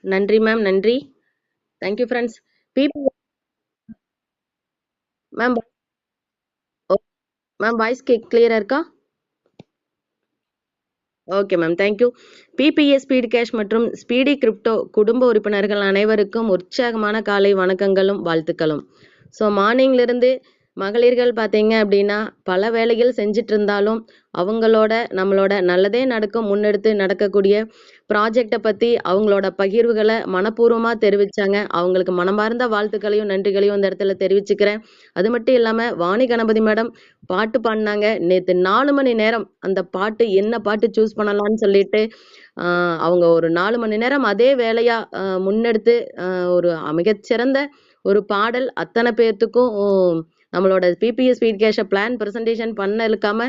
நன்றி மேம், நன்றி. Thank you friends. BB ma'am. Ma'am voice கிளியரா இருக்கா? Okay ma'am, thank you. BBS speed cash மற்றும் ஸ்பீடி கிரிப்டோ குடும்ப உறுப்பினர்கள் அனைவருக்கும் உற்சாகமான காலை வணக்கங்களும் வாழ்த்துக்களும். ஸோ மார்னிங்லேருந்து மகளிர்கள் பார்த்தீங்க அப்படின்னா பல வேலைகள் செஞ்சுட்டு இருந்தாலும் அவங்களோட நம்மளோட நல்லதே நடக்கும் முன்னெடுத்து நடக்கக்கூடிய ப்ராஜெக்டை பற்றி அவங்களோட பகிர்வுகளை மனப்பூர்வமாக தெரிவித்தாங்க. அவங்களுக்கு மனமார்ந்த வாழ்த்துக்களையும் நன்றிகளையும் இந்த இடத்துல தெரிவிச்சுக்கிறேன். அது மட்டும் இல்லாமல் வாணி கணபதி மேடம் பாட்டு பாடினாங்க. நேற்று 4 மணி நேரம் அந்த பாட்டு என்ன பாட்டு சூஸ் பண்ணலாம்னு சொல்லிட்டு அவங்க ஒரு 4 மணி நேரம் அதே வேலையா முன்னெடுத்து ஒரு மிகச்சிறந்த ஒரு பாடல் அத்தனை பேர்த்துக்கும் நம்மளோட பிபிஎஸ் ஸ்பீட் கேஷை பிளான் ப்ரெசன்டேஷன் பண்ண இழுக்காம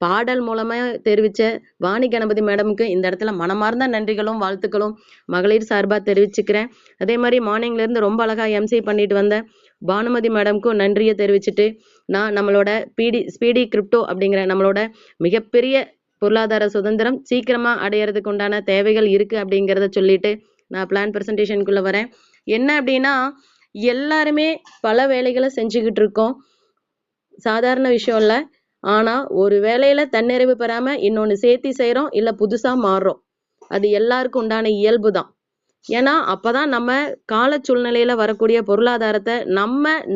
பாடல் மூலமா தெரிவித்த வாணி கணபதி மேடமுக்கு இந்த இடத்துல மனமார்ந்த நன்றிகளும் வாழ்த்துக்களும் மகளிர் சார்பாக தெரிவிச்சுக்கிறேன். அதே மாதிரி மார்னிங்லேருந்து ரொம்ப அழகாக எம்சி பண்ணிட்டு வந்த பானுமதி மேடமுக்கும் நன்றியை தெரிவிச்சுட்டு நான் நம்மளோட ஸ்பீடி கிரிப்டோ அப்படிங்கிற நம்மளோட மிகப்பெரிய பொருளாதார சுதந்திரம் சீக்கிரமா அடையிறதுக்கு உண்டான தேவைகள் இருக்கு அப்படிங்கிறத சொல்லிட்டு நான் பிளான் ப்ரெசன்டேஷனுக்குள்ள வரேன். என்ன அப்படின்னா எல்லாருமே பல வேலைகளை செஞ்சுக்கிட்டு இருக்கோம். சாதாரண விஷயம் இல்லை. ஆனா ஒரு வேலையில தன்னிறைவு பெறாம இன்னொன்னு சேர்த்தி செய்யறோம், இல்ல புதுசா மாறுறோம். அது எல்லாருக்கும் உண்டான இயல்பு தான். ஏன்னா அப்பதான் நம்ம கால சூழ்நிலையில வரக்கூடிய பொருளாதாரத்தை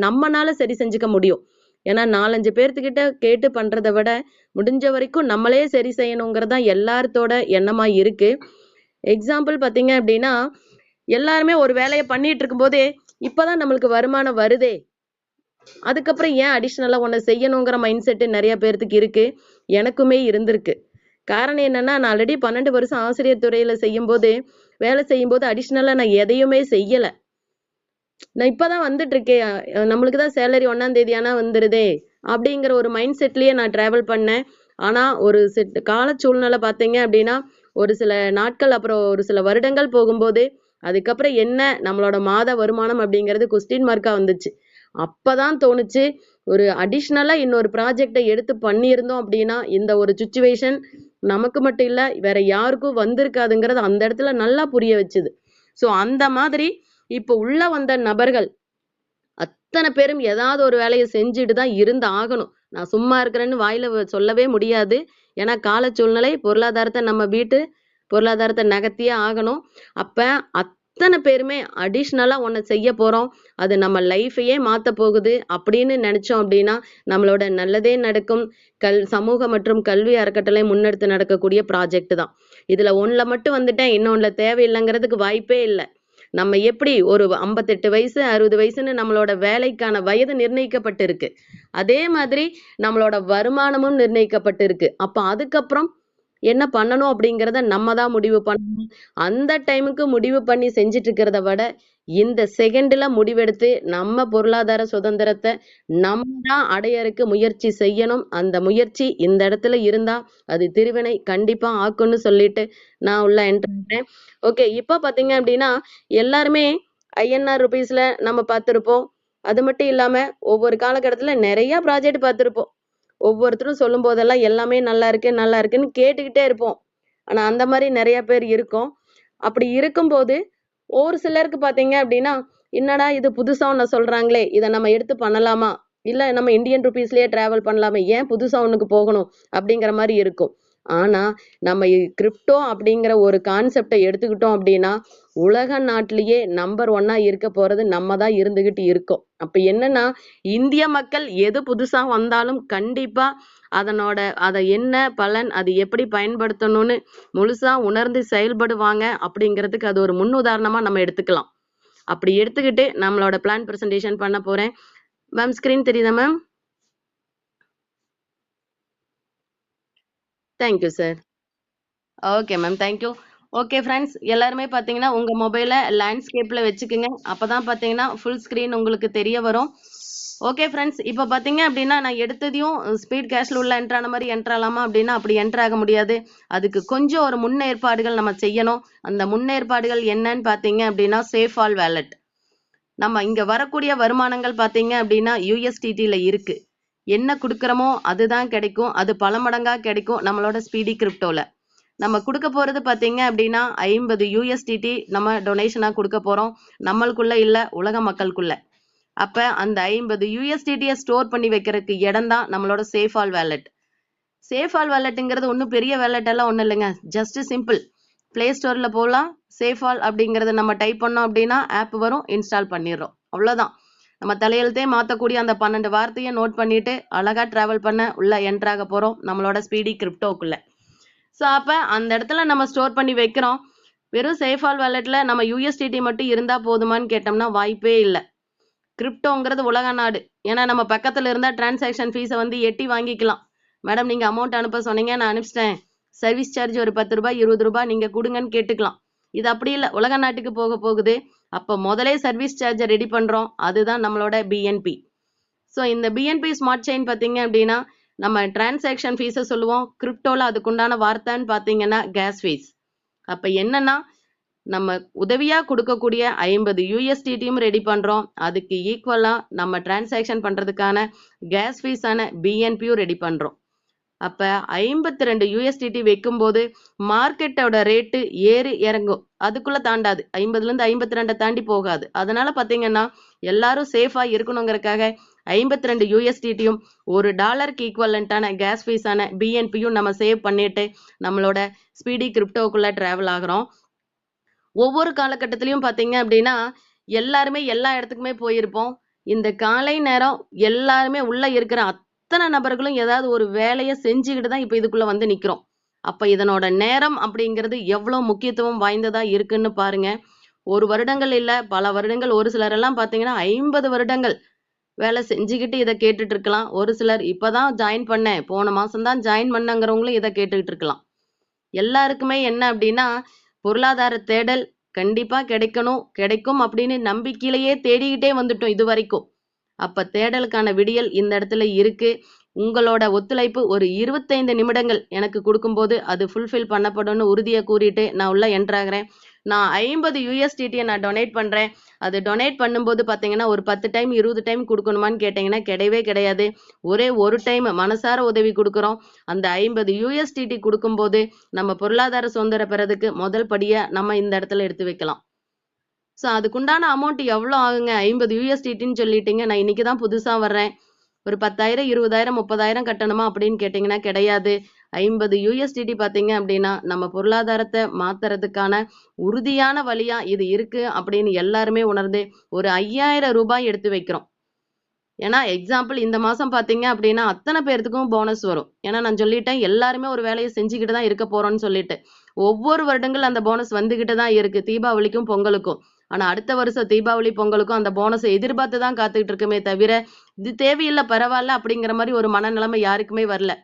நம்மனால சரி செஞ்சுக்க முடியும். ஏன்னா 4-5 பேர்த்துக்கிட்ட கேட்டு பண்றதை விட முடிஞ்ச வரைக்கும் நம்மளே சரி செய்யணுங்கிறதா எல்லாத்தோட எண்ணமா இருக்கு. எக்ஸாம்பிள் பார்த்தீங்க அப்படின்னா எல்லாருமே ஒரு வேலையை பண்ணிட்டு இருக்கும் போதே இப்பதான் நம்மளுக்கு வருமானம் வருதே, அதுக்கப்புறம் ஏன் அடிஷ்னலா ஒன்று செய்யணுங்கிற மைண்ட் செட்டு நிறைய பேர்த்துக்கு இருக்கு. எனக்குமே இருந்திருக்கு. காரணம் என்னன்னா நான் ஆல்ரெடி 12 வருஷம் ஆசிரியர் துறையில வேலை செய்யும்போது அடிஷ்னலா நான் எதையுமே செய்யல. நான் இப்பதான் வந்துட்டு இருக்கேன், நம்மளுக்கு தான் சேலரி 1ஆம் தேதி ஆனா வந்துருதே அப்படிங்கிற ஒரு மைண்ட் செட்லயே நான் டிராவல் பண்ணேன். ஆனா ஒரு கால சூழ்நிலை பார்த்தீங்க அப்படின்னா ஒரு சில நாட்கள் அப்புறம் ஒரு சில வருடங்கள் போகும்போது அதுக்கப்புறம் என்ன நம்மளோட மாத வருமானம் அப்படிங்கிறது கொஸ்டின் மார்க்கா வந்துச்சு. அப்பதான் தோணுச்சு ஒரு அடிஷ்னலா இன்னொரு ப்ராஜெக்டை எடுத்து பண்ணியிருந்தோம் அப்படின்னா இந்த ஒரு சுச்சுவேஷன் நமக்கு மட்டும் இல்ல வேற யாருக்கும் வந்திருக்காதுங்கிறது அந்த இடத்துல நல்லா புரிய வச்சுது. ஸோ அந்த மாதிரி இப்போ உள்ள வந்த நபர்கள் அத்தனை பேரும் ஏதாவது ஒரு வேலையை செஞ்சுட்டு தான் இருந்து ஆகணும். நான் சும்மா இருக்கிறேன்னு வாயில சொல்லவே முடியாது. ஏன்னா கால சூழ்நிலை பொருளாதாரத்தை நம்ம வீட்டு பொருளாதாரத்தை நகர்த்தியே ஆகணும். அப்ப அத்தனை பேருமே அடிஷ்னலா ஒன்று செய்ய போறோம், அது நம்ம லைஃபையே மாத்த போகுது அப்படின்னு நினைச்சோம் அப்படின்னா நம்மளோட நல்லதே நடக்கும் சமூக மற்றும் கல்வி அறக்கட்டளை முன்னெடுத்து நடக்கக்கூடிய ப்ராஜெக்ட் தான். இதுல ஒண்ணுல மட்டும் வந்துட்டேன் இன்னொன்னுல தேவையில்லைங்கிறதுக்கு வாய்ப்பே இல்லை. நம்ம எப்படி ஒரு 58 வயசு 60 வயசுன்னு நம்மளோட வேலைக்கான வயது நிர்ணயிக்கப்பட்டிருக்கு, அதே மாதிரி நம்மளோட வருமானமும் நிர்ணயிக்கப்பட்டிருக்கு. அப்ப அதுக்கப்புறம் என்ன பண்ணணும் அப்படிங்கிறத நம்ம தான் முடிவு பண்ணணும். அந்த டைமுக்கு முடிவு பண்ணி செஞ்சுட்டு இருக்கிறத விட இந்த செகண்ட்ல முடிவெடுத்து நம்ம பொருளாதார சுதந்திரத்தை நம்ம தான் அடையறதுக்கு முயற்சி செய்யணும். அந்த முயற்சி இந்த இடத்துல இருந்தா அது திருவினை கண்டிப்பா ஆக்கும்னு சொல்லிட்டு நான் உள்ள என்ட்ரு. ஓகே, இப்ப பாத்தீங்க அப்படின்னா எல்லாருமே ஐஎன்ஆர் ருபீஸ்ல நம்ம பார்த்திருப்போம். அது மட்டும் இல்லாம ஒவ்வொரு காலகட்டத்துல நிறைய ப்ராஜெக்ட் பார்த்திருப்போம். ஒவ்வொருத்தரும் சொல்லும் போதெல்லாம் எல்லாமே நல்லா இருக்கு நல்லா இருக்குன்னு கேட்டுக்கிட்டே இருப்போம். ஆனா அந்த மாதிரி நிறைய பேர் இருக்கோம். அப்படி இருக்கும்போது ஒரு சிலருக்கு பாத்தீங்க அப்படின்னா என்னடா இது புதுசா ஒண்ணு சொல்றாங்களே, இதை நம்ம எடுத்து பண்ணலாமா, இல்ல நம்ம இந்தியன் ருபீஸ்லயே டிராவல் பண்ணலாமே, ஏன் புதுசா ஒண்ணுக்கு போகணும் அப்படிங்கிற மாதிரி இருக்கும். ஆனா நம்ம கிரிப்டோ அப்படிங்கிற ஒரு கான்செப்டை எடுத்துக்கிட்டோம் அப்படின்னா உலக நாட்டிலேயே நம்பர் 1ஆ இருக்க போறது நம்ம தான் இருந்துகிட்டு இருக்கோம். அப்ப என்னன்னா இந்திய மக்கள் எது புதுசா வந்தாலும் கண்டிப்பா அதை என்ன பலன், அது எப்படி பயன்படுத்தணும்னு முழுசா உணர்ந்து செயல்படுவாங்க அப்படிங்கிறதுக்கு அது ஒரு முன் உதாரணமா நம்ம எடுத்துக்கலாம். அப்படி எடுத்துக்கிட்டு நம்மளோட பிளான் ப்ரெசன்டேஷன் பண்ண போறேன். மேம் ஸ்கிரீன் தெரியுதா ma'am? Thank you sir. Okay ma'am, thank you. Okay friends, எல்லாருமே பார்த்தீங்கன்னா உங்கள் மொபைலை லேண்ட்ஸ்கேப்பில் வச்சுக்கோங்க. அப்போ தான் பார்த்தீங்கன்னா ஃபுல் ஸ்க்ரீன் உங்களுக்கு தெரிய வரும். ஓகே ஃப்ரெண்ட்ஸ், இப்போ பார்த்தீங்க அப்படின்னா நான் எடுத்ததையும் ஸ்பீட் கேஷில் உள்ள என்ட்ரான மாதிரி என்ட்ராலாமா அப்படின்னா அப்படி என்ட்ராக முடியாது. அதுக்கு கொஞ்சம் ஒரு முன்னேற்பாடுகள் நம்ம செய்யணும். அந்த முன்னேற்பாடுகள் என்னன்னு பார்த்தீங்க அப்படின்னா சேஃபால் வேலட். நம்ம இங்கே வரக்கூடிய வருமானங்கள் பார்த்தீங்க அப்படின்னா யூஎஸ்டிடியில் இருக்குது. என்ன கொடுக்குறோமோ அதுதான் கிடைக்கும். அது பல மடங்காக கிடைக்கும் நம்மளோட ஸ்பீடி கிரிப்டோவில். நம்ம கொடுக்க போறது பாத்தீங்க அப்படின்னா 50 USDT நம்ம டொனேஷனா கொடுக்க போறோம். நம்மளுக்குள்ள இல்ல, உலக மக்களுக்குள்ள. அப்ப அந்த 50 USDT ஸ்டோர் பண்ணி வைக்கிறதுக்கு இடம் தான் நம்மளோட சேஃபால் வேலட். சேஃபால் வேலட்டுங்கிறது ஒன்றும் பெரிய வேலட் எல்லாம் ஒன்றும் இல்லைங்க. Just simple. பிளே ஸ்டோர்ல போகலாம், சேஃபால் அப்படிங்கறத நம்ம டைப் பண்ணோம் அப்படின்னா ஆப் வரும், இன்ஸ்டால் பண்ணிடுறோம். அவ்வளவுதான். நம்ம தலையெழுத்தே மாத்தக்கூடிய அந்த 12 வார்த்தையை நோட் பண்ணிட்டு அழகா டிராவல் பண்ண உள்ள என்ட்ராக போறோம் நம்மளோட ஸ்பீடி கிரிப்டோக்குள்ள. ஸோ அப்ப அந்த இடத்துல நம்ம ஸ்டோர் பண்ணி வைக்கிறோம். வெறும் சேஃபால் வேலட்ல நம்ம USDT மட்டும் இருந்தா போதுமான்னு கேட்டோம்னா வாய்ப்பே இல்லை. கிரிப்டோங்கிறது உலக நாடு. ஏன்னா நம்ம பக்கத்துல இருந்தா டிரான்சாக்ஷன் ஃபீஸை வந்து எட்டி வாங்கிக்கலாம். மேடம் நீங்க அமௌண்ட் அனுப்ப சொன்னீங்க, நான் அனுப்பிச்சிட்டேன், சர்வீஸ் சார்ஜ் ஒரு 10 ரூபாய் 20 ரூபாய் நீங்க கொடுங்கன்னு கேட்டுக்கலாம். இது அப்படி இல்லை, உலக நாட்டுக்கு போக போகுது. அப்போ முதலே சர்வீஸ் சார்ஜை ரெடி பண்றோம். அதுதான் நம்மளோட BNB. ஸோ இந்த BNB ஸ்மார்ட் செயின் பார்த்தீங்க அப்படின்னா நம்ம டிரான்சாக்ஷன் ஃபீஸை சொல்லுவோம். கிரிப்டோல அதுக்குண்டான வார்த்தைன்னு பார்த்தீங்கன்னா கேஸ் ஃபீஸ். அப்ப என்னன்னா நம்ம உதவியா கொடுக்கக்கூடிய 50 USDTயும் ரெடி பண்றோம். அதுக்கு ஈக்குவலா நம்ம டிரான்சாக்ஷன் பண்றதுக்கான கேஸ் ஃபீஸான BNPயும் ரெடி பண்றோம். அப்ப 52 USDT வைக்கும்போது மார்க்கெட்டோட ரேட்டு ஏறி இறங்கும். அதுக்குள்ள தாண்டாது. 50ல இருந்து 52 தாண்டி போகாது. அதனால பாத்தீங்கன்னா எல்லாரும் சேஃபா இருக்கணுங்கிறதுக்காக 52 USDTயும் $1 ஈக்குவலண்டான கேஸ் ஃபீஸான BNPயும் நம்ம சேவ் பண்ணிட்டு நம்மளோட ஸ்பீடி கிரிப்டோக்குள்ள டிராவல் ஆகுறோம். ஒவ்வொரு காலகட்டத்திலையும் பாத்தீங்க அப்படின்னா எல்லாருமே எல்லா இடத்துக்குமே போயிருப்போம். இந்த காலை நேரம் எல்லாருமே உள்ள இருக்கிற அத்தனை நபர்களும் ஏதாவது ஒரு வேலையை செஞ்சுக்கிட்டு தான் இப்ப இதுக்குள்ள வந்து நிக்கிறோம். அப்ப இதனோட நேரம் அப்படிங்கிறது எவ்வளவு முக்கியத்துவம் வாய்ந்ததா இருக்குன்னு பாருங்க. 1 வருடங்கள் இல்ல, பல வருடங்கள். ஒரு சிலர் எல்லாம் பாத்தீங்கன்னா 50 வருடங்கள் வேலை செஞ்சுக்கிட்டு இதை கேட்டுட்டு இருக்கலாம். ஒரு சிலர் இப்பதான் ஜாயின் பண்ணேன், போன மாசம் தான் ஜாயின் பண்ணங்கிறவங்களும் இதை கேட்டுக்கிட்டு இருக்கலாம். எல்லாருக்குமே என்ன அப்படின்னா பொருளாதார தேடல் கண்டிப்பா கிடைக்கும் அப்படின்னு நம்பிக்கையிலேயே தேடிக்கிட்டே வந்துட்டோம் இது வரைக்கும். அப்ப தேடலுக்கான விடியல் இந்த இடத்துல இருக்கு. உங்களோட ஒத்துழைப்பு ஒரு 25 நிமிடங்கள் எனக்கு கொடுக்கும்போது அது ஃபுல்ஃபில் பண்ணப்படும்னு உறுதியை கூறிட்டு நான் உள்ள என்ட்ராகிறேன். நான் 50 USDTயை நான் டொனேட் பண்றேன். அது டொனேட் பண்ணும்போது பாத்தீங்கன்னா ஒரு 10 டைம் 20 டைம் கொடுக்கணுமான்னு கேட்டீங்கன்னா கிடையவே கிடையாது. ஒரே ஒரு டைம் மனசார உதவி கொடுக்குறோம். அந்த 50 USDT கொடுக்கும்போது நம்ம பொருளாதார சுதந்திரம் பெறதுக்கு முதல் படியை நம்ம இந்த இடத்துல எடுத்து வைக்கலாம். ஸோ அதுக்குண்டான அமௌண்ட் எவ்வளோ ஆகுங்க? 50 USDTன்னு சொல்லிட்டீங்க. நான் இன்னைக்கு தான் புதுசா வர்றேன், ஒரு 10,000 20,000 30,000 கட்டணுமா அப்படின்னு கேட்டீங்கன்னா கிடையாது. 50 USDT பாத்தீங்க அப்படின்னா நம்ம பொருளாதாரத்தை மாத்துறதுக்கான உறுதியான வழியா இது இருக்கு அப்படின்னு எல்லாருமே உணர்ந்து ஒரு 5,000 ரூபாய் எடுத்து வைக்கிறோம். ஏன்னா எக்ஸாம்பிள் இந்த மாசம் பாத்தீங்க அப்படின்னா அத்தனை பேர்த்துக்கும் போனஸ் வரும். ஏன்னா நான் சொல்லிட்டேன் எல்லாருமே ஒரு வேலையை செஞ்சுக்கிட்டு தான் இருக்க போறோம்னு சொல்லிட்டு. ஒவ்வொரு வருடங்கள் அந்த போனஸ் வந்துகிட்டு தான் இருக்கு, தீபாவளிக்கும் பொங்கலுக்கும். ஆனா அடுத்த வருஷம் தீபாவளி பொங்கலுக்கும் அந்த போனஸை எதிர்பார்த்து தான் காத்துக்கிட்டு இருக்குமே தவிர இது தேவையில்லை பரவாயில்ல அப்படிங்கிற மாதிரி ஒரு மனநிலைமை யாருக்குமே வரல.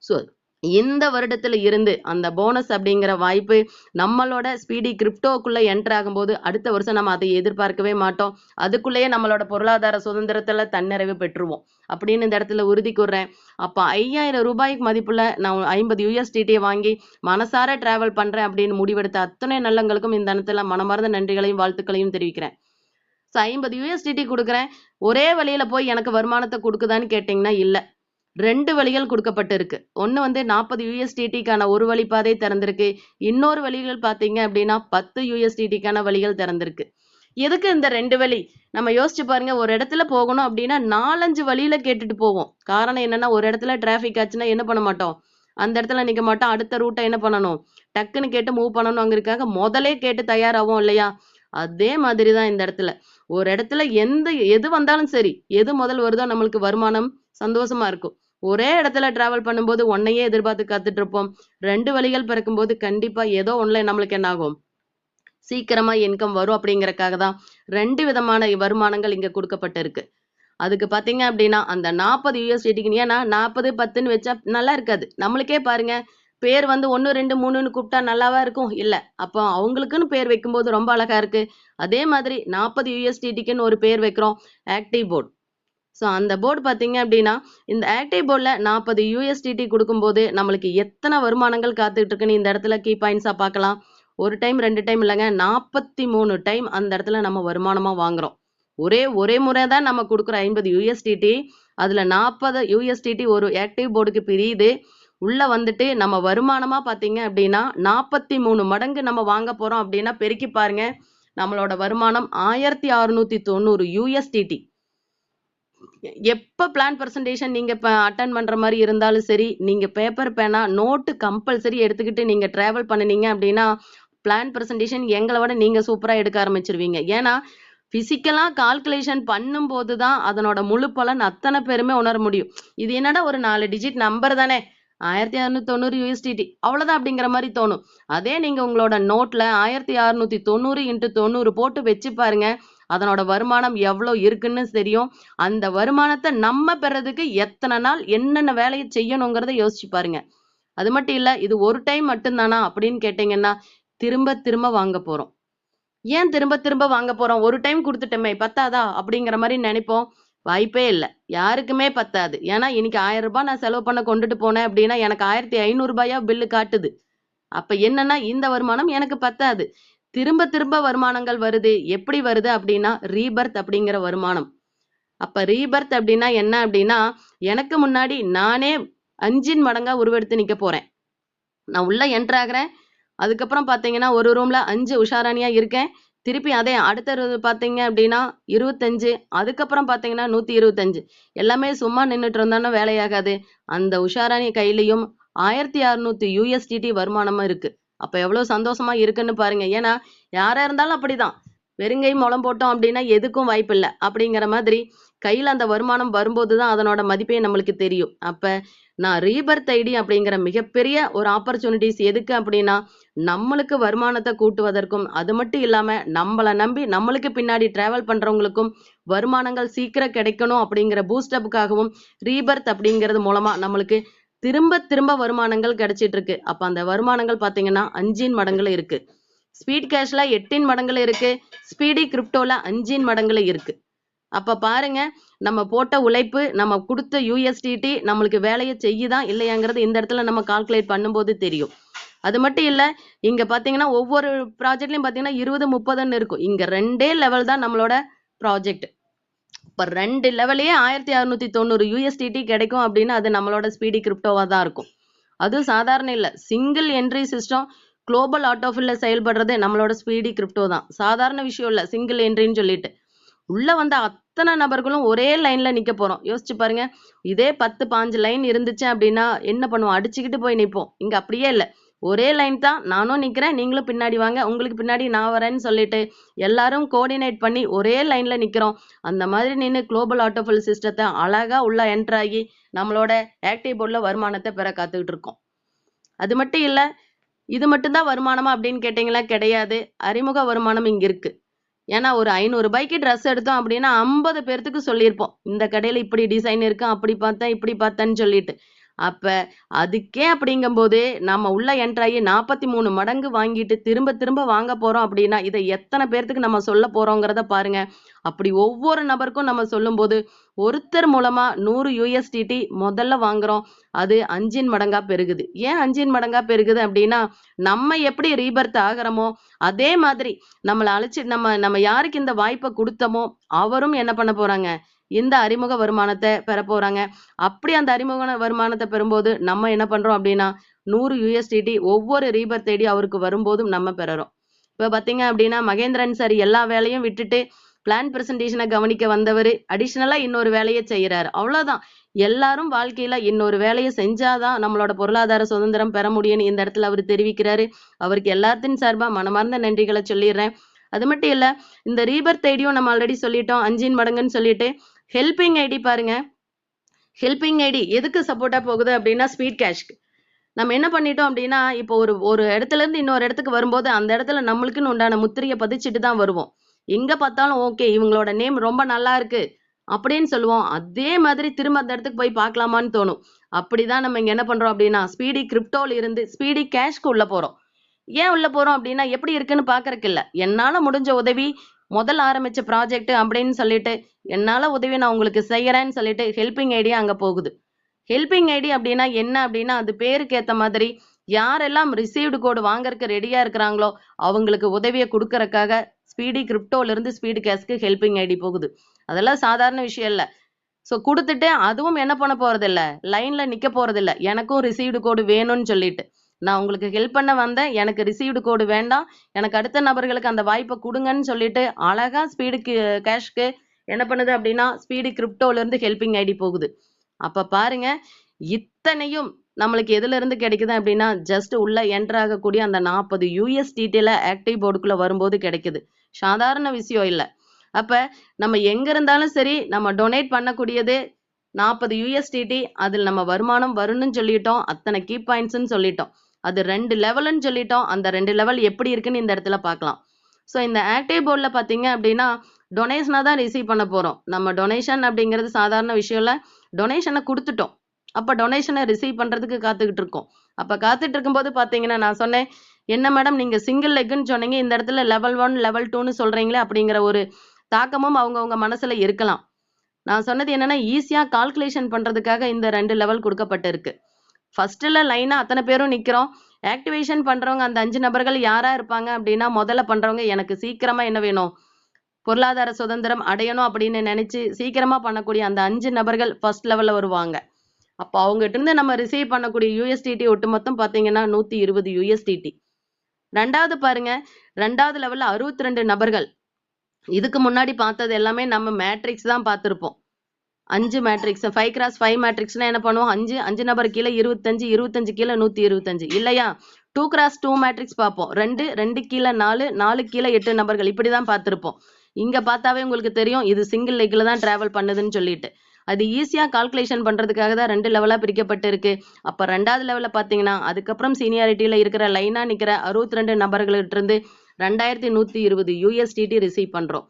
ஸோ இந்த வருடத்துல இருந்து அந்த போனஸ் அப்படிங்கிற வாய்ப்பு நம்மளோட ஸ்பீடி கிரிப்டோக்குள்ள என்டர் ஆகும்போது அடுத்த வருஷம் நம்ம அதை எதிர்பார்க்கவே மாட்டோம். அதுக்குள்ளேயே நம்மளோட பொருளாதார சுதந்திரத்துல தன்னிறைவு பெற்றுருவோம் அப்படின்னு இந்த இடத்துல உறுதி கூறுறேன். அப்ப 5,000 ரூபாய்க்கு மதிப்புல நான் 50 USDT வாங்கி மனசார டிராவல் பண்றேன் அப்படின்னு முடிவெடுத்த அத்தனை நல்லங்களுக்கும் இந்த இடத்துல மனமார்ந்த நன்றிகளையும் வாழ்த்துக்களையும் தெரிவிக்கிறேன். 50 USDT கொடுக்குறேன், ஒரே வழியில போய் எனக்கு வருமானத்தை கொடுக்குதான்னு கேட்டீங்கன்னா இல்ல. 2 வழிகள் கொடுக்கப்பட்டிருக்கு. ஒண்ணு வந்து 40 USDTக்கான ஒரு வழிப்பாதை திறந்திருக்கு. இன்னொரு வழிகள் பாத்தீங்க அப்படின்னா 10 USDTக்கான வழிகள் திறந்திருக்கு. எதுக்கு இந்த 2 வழி? நம்ம யோசிச்சு பாருங்க. ஒரு இடத்துல போகணும் அப்படின்னா 4-5 வழியில கேட்டுட்டு போவோம். காரணம் என்னன்னா ஒரு இடத்துல டிராபிக் ஆச்சுன்னா என்ன பண்ண மாட்டோம், அந்த இடத்துல நிக்க மாட்டோம். அடுத்த ரூட்டை என்ன பண்ணணும், டக்குன்னு கேட்டு மூவ் பண்ணணும். அங்கிருக்காக முதலே கேட்டு தயாராகும் இல்லையா? அதே மாதிரிதான் இந்த இடத்துல ஒரு இடத்துல எது வந்தாலும் சரி, எது முதல் வருதோ நம்மளுக்கு வருமானம் சந்தோஷமா இருக்கும். ஒரே இடத்துல டிராவல் பண்ணும்போது ஒன்னையே எதிர்பார்த்து காத்துட்டு இருப்போம். 2 வழிகள் பிறக்கும்போது கண்டிப்பா ஏதோ ஒண்ணுல நம்மளுக்கு என்ன ஆகும், சீக்கிரமா இன்கம் வரும். அப்படிங்கறக்காக தான் 2 விதமான வருமானங்கள் இங்க கொடுக்கப்பட்டிருக்கு. அதுக்கு பாத்தீங்க அப்படின்னா அந்த 40 USDTக்கு, ஏன்னா 40 10ன்னு வச்சா நல்லா இருக்காது. நம்மளுக்கே பாருங்க, பேர் வந்து 1 2 3ன்னு கூப்பிட்டா நல்லாவா இருக்கும்? இல்ல. அப்போ அவங்களுக்குன்னு பேர் வைக்கும்போது ரொம்ப அழகா இருக்கு. அதே மாதிரி 40 USDTக்குன்னு ஒரு பேர் வைக்கிறோம், ஆக்டிவ் போர்டு. ஸோ அந்த போர்டு பார்த்தீங்க அப்படின்னா இந்த ஆக்டிவ் போர்டில் 40 USDT கொடுக்கும்போது நம்மளுக்கு எத்தனை வருமானங்கள் காத்துட்டு இருக்குன்னு இந்த இடத்துல கீ பாயிண்ட்ஸாக பார்க்கலாம். ஒரு டைம் 2 டைம் இல்லைங்க, 43 டைம் அந்த இடத்துல நம்ம வருமானமாக வாங்குறோம். ஒரே முறை தான் நம்ம கொடுக்குற 50 USDT. அதில் 40 USDT ஒரு ஆக்டிவ் போர்டுக்கு பிரியுது. உள்ள வந்துட்டு நம்ம வருமானமா பார்த்தீங்க அப்படின்னா 43 மடங்கு நம்ம வாங்க போறோம் அப்படின்னா பெருக்கி பாருங்க. நம்மளோட வருமானம் 1690 USDT. எப்ப பிளான் பிரசன்டேஷன் நீங்க அட்டன் பண்ற மாதிரி இருந்தாலும் சரி, நீங்க பேப்பர் பேனா நோட்டு கம்பல்சரி எடுத்துக்கிட்டு நீங்க டிராவல் பண்ணுனீங்க அப்படின்னா பிளான் பிரசன்டேஷன் எங்களை விட நீங்க சூப்பரா எடுக்க ஆரம்பிச்சிருவீங்க. ஏன்னா பிசிக்கலா கால்குலேஷன் பண்ணும்போது தான் அதனோட முழு பலன் அத்தனை பேருமே உணர முடியும். இது என்னடா ஒரு 4 டிஜிட் நம்பர் தானே, 1690 USDT அவ்வளவுதான் அப்படிங்கிற மாதிரி தோணும். அதே நீங்க உங்களோட நோட்ல 1690 × 90 போட்டு வச்சு பாருங்க, அதனோட வருமானம் எவ்வளவு இருக்குன்னு தெரியும். அந்த வருமானத்தை நம்ம பெறதுக்கு எத்தனை நாள் என்னென்ன வேலையை செய்யணுங்கிறத யோசிச்சு பாருங்க. அது மட்டும் இல்ல, இது ஒரு டைம் மட்டும்தானா அப்படின்னு கேட்டீங்கன்னா திரும்ப திரும்ப வாங்க போறோம். ஏன் திரும்ப திரும்ப வாங்க போறோம்? ஒரு டைம் கொடுத்துட்டோமே பத்தாதா அப்படிங்கிற மாதிரி நினைப்போம். வாய்ப்பே இல்லை, யாருக்குமே பத்தாது. ஏன்னா இன்னைக்கு 1000 ரூபாய் நான் செலவு பண்ண கொண்டுட்டு போனேன் அப்படின்னா எனக்கு 1500 ரூபாயா பில்லு காட்டுது. அப்ப என்னன்னா இந்த வருமானம் எனக்கு பத்தாது. திரும்ப திரும்ப வருமானங்கள் வருது. எப்படி வருது அப்படின்னா ரீபர்த் அப்படிங்கிற வருமானம். அப்ப ரீபர்த் அப்படின்னா என்ன அப்படின்னா, எனக்கு முன்னாடி நானே 5 மடங்கா உருவெடுத்து நிக்க போறேன். நான் உள்ள என்டர் ஆகுறேன். அதுக்கப்புறம் பாத்தீங்கன்னா ஒரு ரூம்ல 5 உஷாராணியா இருக்கேன். திருப்பி அதே அடுத்த பாத்தீங்க அப்படின்னா 25, அதுக்கப்புறம் பாத்தீங்கன்னா 125. எல்லாமே சும்மா நின்றுட்டு இருந்தானே வேலையாகாது. அந்த உஷாராணி கையிலையும் 1600 USDT வருமானமா இருக்கு. அப்ப எவ்வளவு சந்தோஷமா இருக்குன்னு பாருங்க. ஏன்னா யாரா இருந்தாலும் அப்படிதான், வெறுங்கை முளம் போட்டோம் அப்படின்னா எதுக்கும் வாய்ப்பு இல்லை அப்படிங்கிற மாதிரி கையில அந்த வருமானம் வரும்போதுதான் அதனோட மதிப்பே நம்மளுக்கு தெரியும். அப்ப நான் ரீபர்த் ஐடி அப்படிங்கிற மிகப்பெரிய ஒரு ஆப்பர்ச்சுனிட்டிஸ் எதுக்கு அப்படின்னா நம்மளுக்கு வருமானத்தை கூட்டுவதற்கும், அது மட்டும் இல்லாம நம்மளை நம்பி நம்மளுக்கு பின்னாடி டிராவல் பண்றவங்களுக்கும் வருமானங்கள் சீக்கிரம் கிடைக்கணும் அப்படிங்கிற பூஸ்டப்புக்காகவும் ரீபர்த் அப்படிங்கிறது மூலமா நம்மளுக்கு திரும்ப திரும்ப வருமானங்கள் கிடைச்சிட்டு இருக்கு. அப்ப அந்த வருமானங்கள் பாத்தீங்கன்னா 5 மடங்குல இருக்கு. ஸ்பீட் கேஷ்ல 8 மடங்குல இருக்கு. ஸ்பீடி கிரிப்டோல 5 மடங்குல இருக்கு. அப்ப பாருங்க, நம்ம போட்ட உழைப்பு, நம்ம கொடுத்த USDT நம்மளுக்கு வேலையை செய்யுதான் இல்லையாங்கிறது இந்த இடத்துல நம்ம கால்குலேட் பண்ணும்போது தெரியும். அது மட்டும் இல்ல, இங்க பாத்தீங்கன்னா ஒவ்வொரு ப்ராஜெக்ட்லயும் பாத்தீங்கன்னா 20, 30ன்னு இருக்கும். இங்க 2 லெவல் தான் நம்மளோட ப்ராஜெக்ட். இப்ப 2 லெவலையே 1690 USDT கிடைக்கும் அப்படின்னா அது நம்மளோட ஸ்பீடி கிரிப்டோவா தான் இருக்கும். அது சாதாரண இல்ல, சிங்கிள் என்ட்ரி சிஸ்டம் குளோபல் ஆட்டோஃபில்ல செயல்படுறது நம்மளோட ஸ்பீடி கிரிப்டோ தான். சாதாரண விஷயம் இல்ல சிங்கிள் என்ட்ரின்னு சொல்லிட்டு. உள்ள வந்த அத்தனை நபர்களும் ஒரே லைன்ல நிக்க போறோம். யோசிச்சு பாருங்க, இதே 10, 15 லைன் இருந்துச்சு அப்படின்னா என்ன பண்ணுவோம்? அடிச்சுக்கிட்டு போய் நிப்போம். இங்க அப்படியே இல்ல, ஒரே லைன் தான். நானும் நிக்கிறேன், நீங்களும் பின்னாடி வாங்க, உங்களுக்கு பின்னாடி நான் வரேன்னு சொல்லிட்டு எல்லாரும் கோஆர்டினேட் பண்ணி ஒரே லைன்ல நிக்கிறோம். அந்த மாதிரி நின்று குளோபல் ஆட்டோஃபில் சிஸ்டத்தை அழகா உள்ள என்டர் ஆகி நம்மளோட ஆக்டிவ் போர்ட்ல வருமானத்தை பெற காத்துக்கிட்டு இருக்கோம். அது மட்டும் இல்ல, இது மட்டும்தான் வருமானமா அப்படின்னு கேட்டீங்களா? கிடையாது. அறிமுக வருமானம் இங்க இருக்கு. ஏன்னா ஒரு 500 ரூபாய்க்கு ட்ரெஸ் எடுத்தோம் அப்படின்னா 50 பேர்த்துக்கு சொல்லியிருப்போம், இந்த கடையில இப்படி டிசைன் இருக்கு, அப்படி பார்த்தேன் இப்படி பார்த்தேன்னு சொல்லிட்டு. அப்ப அதுக்கே அப்படிங்கும்போது நம்ம உள்ள என்ட்ராகி 43 மடங்கு வாங்கிட்டு திரும்ப திரும்ப வாங்க போறோம் அப்படின்னா இதை எத்தனை பேர்த்துக்கு நம்ம சொல்ல போறோங்கிறத பாருங்க. அப்படி ஒவ்வொரு நபருக்கும் நம்ம சொல்லும் போது ஒருத்தர் மூலமா 100 USDT முதல்ல வாங்குறோம். அது 5 மடங்கா பெருகுது. ஏன் 5 மடங்கா பெருகுது அப்படின்னா நம்ம எப்படி ரீபர்த் ஆகிறோமோ அதே மாதிரி நம்மளை அழைச்சி நம்ம யாருக்கு இந்த வாய்ப்பை கொடுத்தோமோ அவரும் என்ன பண்ண போறாங்க? இந்த அறிமுக வருமானத்தை பெற போறாங்க. அப்படி அந்த அறிமுக வருமானத்தை பெறும்போது நம்ம என்ன பண்றோம் அப்படின்னா 100 USDT ஒவ்வொரு ரீபர்த் ஐடி அவருக்கு வரும்போதும் நம்ம பெறறோம். இப்ப பாத்தீங்க அப்படின்னா மகேந்திரன் சார் எல்லா வேலையும் விட்டுட்டு பிளான் பிரசன்டேஷனை கவனிக்க வந்தவர் அடிஷனலா இன்னொரு வேலையை செய்யறாரு. அவ்வளவுதான். எல்லாரும் வாழ்க்கையில இன்னொரு வேலையை செஞ்சாதான் நம்மளோட பொருளாதார சுதந்திரம் பெற முடியும்னு இந்த இடத்துல அவர் தெரிவிக்கிறாரு. அவருக்கு எல்லாத்தின் சார்பா மனமார்ந்த நன்றிகளை சொல்லிடுறேன். அது மட்டும் இல்ல, இந்த ரீபர்த் ஐடியும் நம்ம ஆல்ரெடி சொல்லிட்டோம் 5 மடங்குன்னு சொல்லிட்டு. ஹெல்பிங் ஐடி பாருங்க, ஹெல்பிங் ஐடி எதுக்கு சப்போர்ட்டா போகுது அப்படின்னா ஸ்பீட் கேஷ்க்கு. நம்ம என்ன பண்ணிட்டோம் அப்படின்னா இப்போ ஒரு இடத்துல இருந்து இன்னொரு இடத்துக்கு வரும்போது அந்த இடத்துல நம்மளுக்குன்னு உண்டான முத்திரையை பதிச்சுட்டு தான் வருவோம். எங்க பார்த்தாலும் ஓகே இவங்களோட நேம் ரொம்ப நல்லா இருக்கு அப்படின்னு சொல்லுவோம். அதே மாதிரி திரும்ப அந்த இடத்துக்கு போய் பார்க்கலாமான்னு தோணும். அப்படிதான் நம்ம இங்க என்ன பண்றோம் அப்படின்னா ஸ்பீடி கிரிப்டோல இருந்து ஸ்பீடி கேஷ்க்கு உள்ள போறோம். ஏன் உள்ள போறோம் அப்படின்னா எப்படி இருக்குன்னு பாக்குறதுக்கு இல்ல, என்னால முடிஞ்ச உதவி, முதல் ஆரம்பிச்ச ப்ராஜெக்ட் அப்படின்னு சொல்லிட்டு என்னால உதவி நான் உங்களுக்கு செய்யறேன்னு சொல்லிட்டு ஹெல்பிங் ஐடியா அங்க போகுது. ஹெல்பிங் ஐடி அப்படின்னா என்ன அப்படின்னா அது பேருக்கு ஏத்த மாதிரி யாரெல்லாம் ரிசீவ்டு கோடு வாங்கறதுக்கு ரெடியா இருக்கிறாங்களோ அவங்களுக்கு உதவியை கொடுக்கறதுக்காக ஸ்பீடி கிரிப்டோல இருந்து ஸ்பீடு கேஷ்க்கு ஹெல்பிங் ஐடி போகுது. அதெல்லாம் சாதாரண விஷயம் இல்ல. ஸோ கொடுத்துட்டு அதுவும் என்ன பண்ண போறதில்ல, லைன்ல நிக்க போறதில்ல. எனக்கும் ரிசீவ்டு கோடு வேணும்னு சொல்லிட்டு. நான் உங்களுக்கு ஹெல்ப் பண்ண வந்தேன், எனக்கு ரிசீவ்டு கோடு வேண்டாம், எனக்கு அடுத்த நபர்களுக்கு அந்த வாய்ப்பை கொடுங்கன்னு சொல்லிட்டு அழகா ஸ்பீடு கேஷ்க்கு என்ன பண்ணுது அப்படின்னா ஸ்பீடு கிரிப்டோல இருந்து ஹெல்பிங் ஐடி போகுது. அப்ப பாருங்க, இத்தனையும் நம்மளுக்கு எதுல இருந்து கிடைக்குது அப்படின்னா ஜஸ்ட் உள்ள என்டர் ஆகக்கூடிய அந்த 40 USDTல ஆக்டிவ் போர்டுக்குள்ள வரும்போது கிடைக்குது. சாதாரண விஷயம் இல்லை. அப்ப நம்ம எங்க இருந்தாலும் சரி, நம்ம டொனேட் பண்ணக்கூடியது 40 USDT, அதில் நம்ம வருமானம் வரும்னு சொல்லிட்டோம், அத்தனை கீ பாயிண்ட்ஸ்ன்னு சொல்லிட்டோம், அது 2 லெவல்னு சொல்லிட்டோம். அந்த 2 லெவல் எப்படி இருக்குன்னு இந்த இடத்துல பார்க்கலாம். ஸோ இந்த ஆக்டிவ் போர்டில் பார்த்தீங்க அப்படின்னா டொனேஷனாக தான் ரிசீவ் பண்ண போகிறோம். நம்ம டொனேஷன் அப்படிங்கிறது சாதாரண விஷயம் இல்லை. டொனேஷனை கொடுத்துட்டோம், அப்போ டொனேஷனை ரிசீவ் பண்ணுறதுக்கு காத்துக்கிட்டு இருக்கோம். அப்போ காத்துட்டு இருக்கும்போது பார்த்தீங்கன்னா நான் சொன்னேன், என்ன மேடம் நீங்கள் சிங்கிள் லெக்குன்னு சொன்னீங்க, இந்த இடத்துல லெவல் 1 லெவல் 2ன்னு சொல்கிறீங்களே அப்படிங்கிற ஒரு தாக்கமும் அவங்கவுங்க மனசுல இருக்கலாம். நான் சொன்னது என்னன்னா ஈஸியாக கால்குலேஷன் பண்ணுறதுக்காக இந்த 2 லெவல் கொடுக்கப்பட்டிருக்கு. ஃபர்ஸ்ட்ல லைனாக அத்தனை பேரும் நிற்கிறோம். ஆக்டிவேஷன் பண்ணுறவங்க அந்த 5 நபர்கள் யாராக இருப்பாங்க அப்படின்னா முதல்ல பண்ணுறவங்க எனக்கு சீக்கிரமாக என்ன வேணும், பொருளாதார சுதந்திரம் அடையணும் அப்படின்னு நினச்சி சீக்கிரமாக பண்ணக்கூடிய அந்த 5 நபர்கள் ஃபர்ஸ்ட் லெவலில் வருவாங்க. அப்போ அவங்ககிட்ட இருந்து நம்ம ரிசீவ் பண்ணக்கூடிய USDT ஒட்டுமொத்தம் பார்த்தீங்கன்னா 120 USDT. ரெண்டாவது பாருங்க, ரெண்டாவது லெவலில் 62 நபர்கள். இதுக்கு முன்னாடி பார்த்தது எல்லாமே நம்ம மேட்ரிக்ஸ் தான் பார்த்துருப்போம். 5 மேட்ரிக்ஸ் 5x5 மேட்ரிக்ஸ்னா என்ன பண்ணுவோம், 5 நபர் கீழே 25, 25 கீழே 125 இல்லையா. 2x2 மேட்ரிக்ஸ் பார்ப்போம், 2 கீழே 4 கீழே 8 நபர்கள், இப்படிதான் பார்த்துருப்போம். இங்க பார்த்தாவே உங்களுக்கு தெரியும் இது சிங்கிள் லெக்ல தான் டிராவல் பண்ணுதுன்னு சொல்லிட்டு. அது ஈஸியா கால்குலேஷன் பண்றதுக்காக தான் 2 லெவலா பிரிக்கப்பட்டு இருக்கு. அப்ப 2வது லெவல்ல பாத்தீங்கன்னா அதுக்கப்புறம் சீனியாரிட்டியில இருக்கிற லைனா நிக்கிற 62 நபர்கள்ட்ட இருந்து 2120 USDT ரிசீவ் பண்றோம்.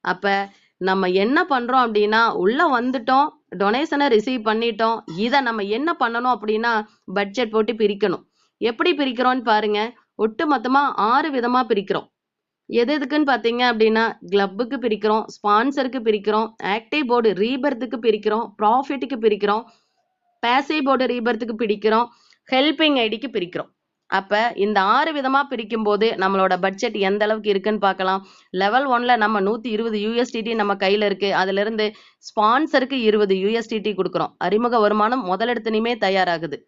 அப்ப நம்ம என்ன பண்றோம் அப்படின்னா உள்ள வந்துட்டோம், டொனேஷனை ரிசீவ் பண்ணிட்டோம். இதை நம்ம என்ன பண்ணணும் அப்படின்னா பட்ஜெட் போட்டு பிரிக்கணும். எப்படி பிரிக்கிறோம்னு பாருங்க, ஒட்டு மொத்தமா 6 விதமா பிரிக்கிறோம். எது எதுக்குன்னு பார்த்தீங்க அப்படின்னா கிளப்புக்கு பிரிக்கிறோம், ஸ்பான்சருக்கு பிரிக்கிறோம், ஆக்டிவ் போர்டு ரீபர்த்துக்கு பிரிக்கிறோம், ப்ராஃபிட்டுக்கு பிரிக்கிறோம், பேசிவ் போர்டு ரீபர்த்துக்கு பிரிக்கிறோம், ஹெல்பிங் ஐடிக்கு பிரிக்கிறோம். அப்ப இந்த 6 விதமா பிரிக்கும் போது நம்மளோட பட்ஜெட் எந்த அளவுக்கு இருக்குன்னு பார்க்கலாம். லெவல் 1ல நம்ம 120 USDT நம்ம கையில இருக்கு. அதுல இருந்து ஸ்பான்சருக்கு 20 USDT கொடுக்குறோம். அறிமுக வருமானம் முதலெடுத்தனையுமே தயாராகுது.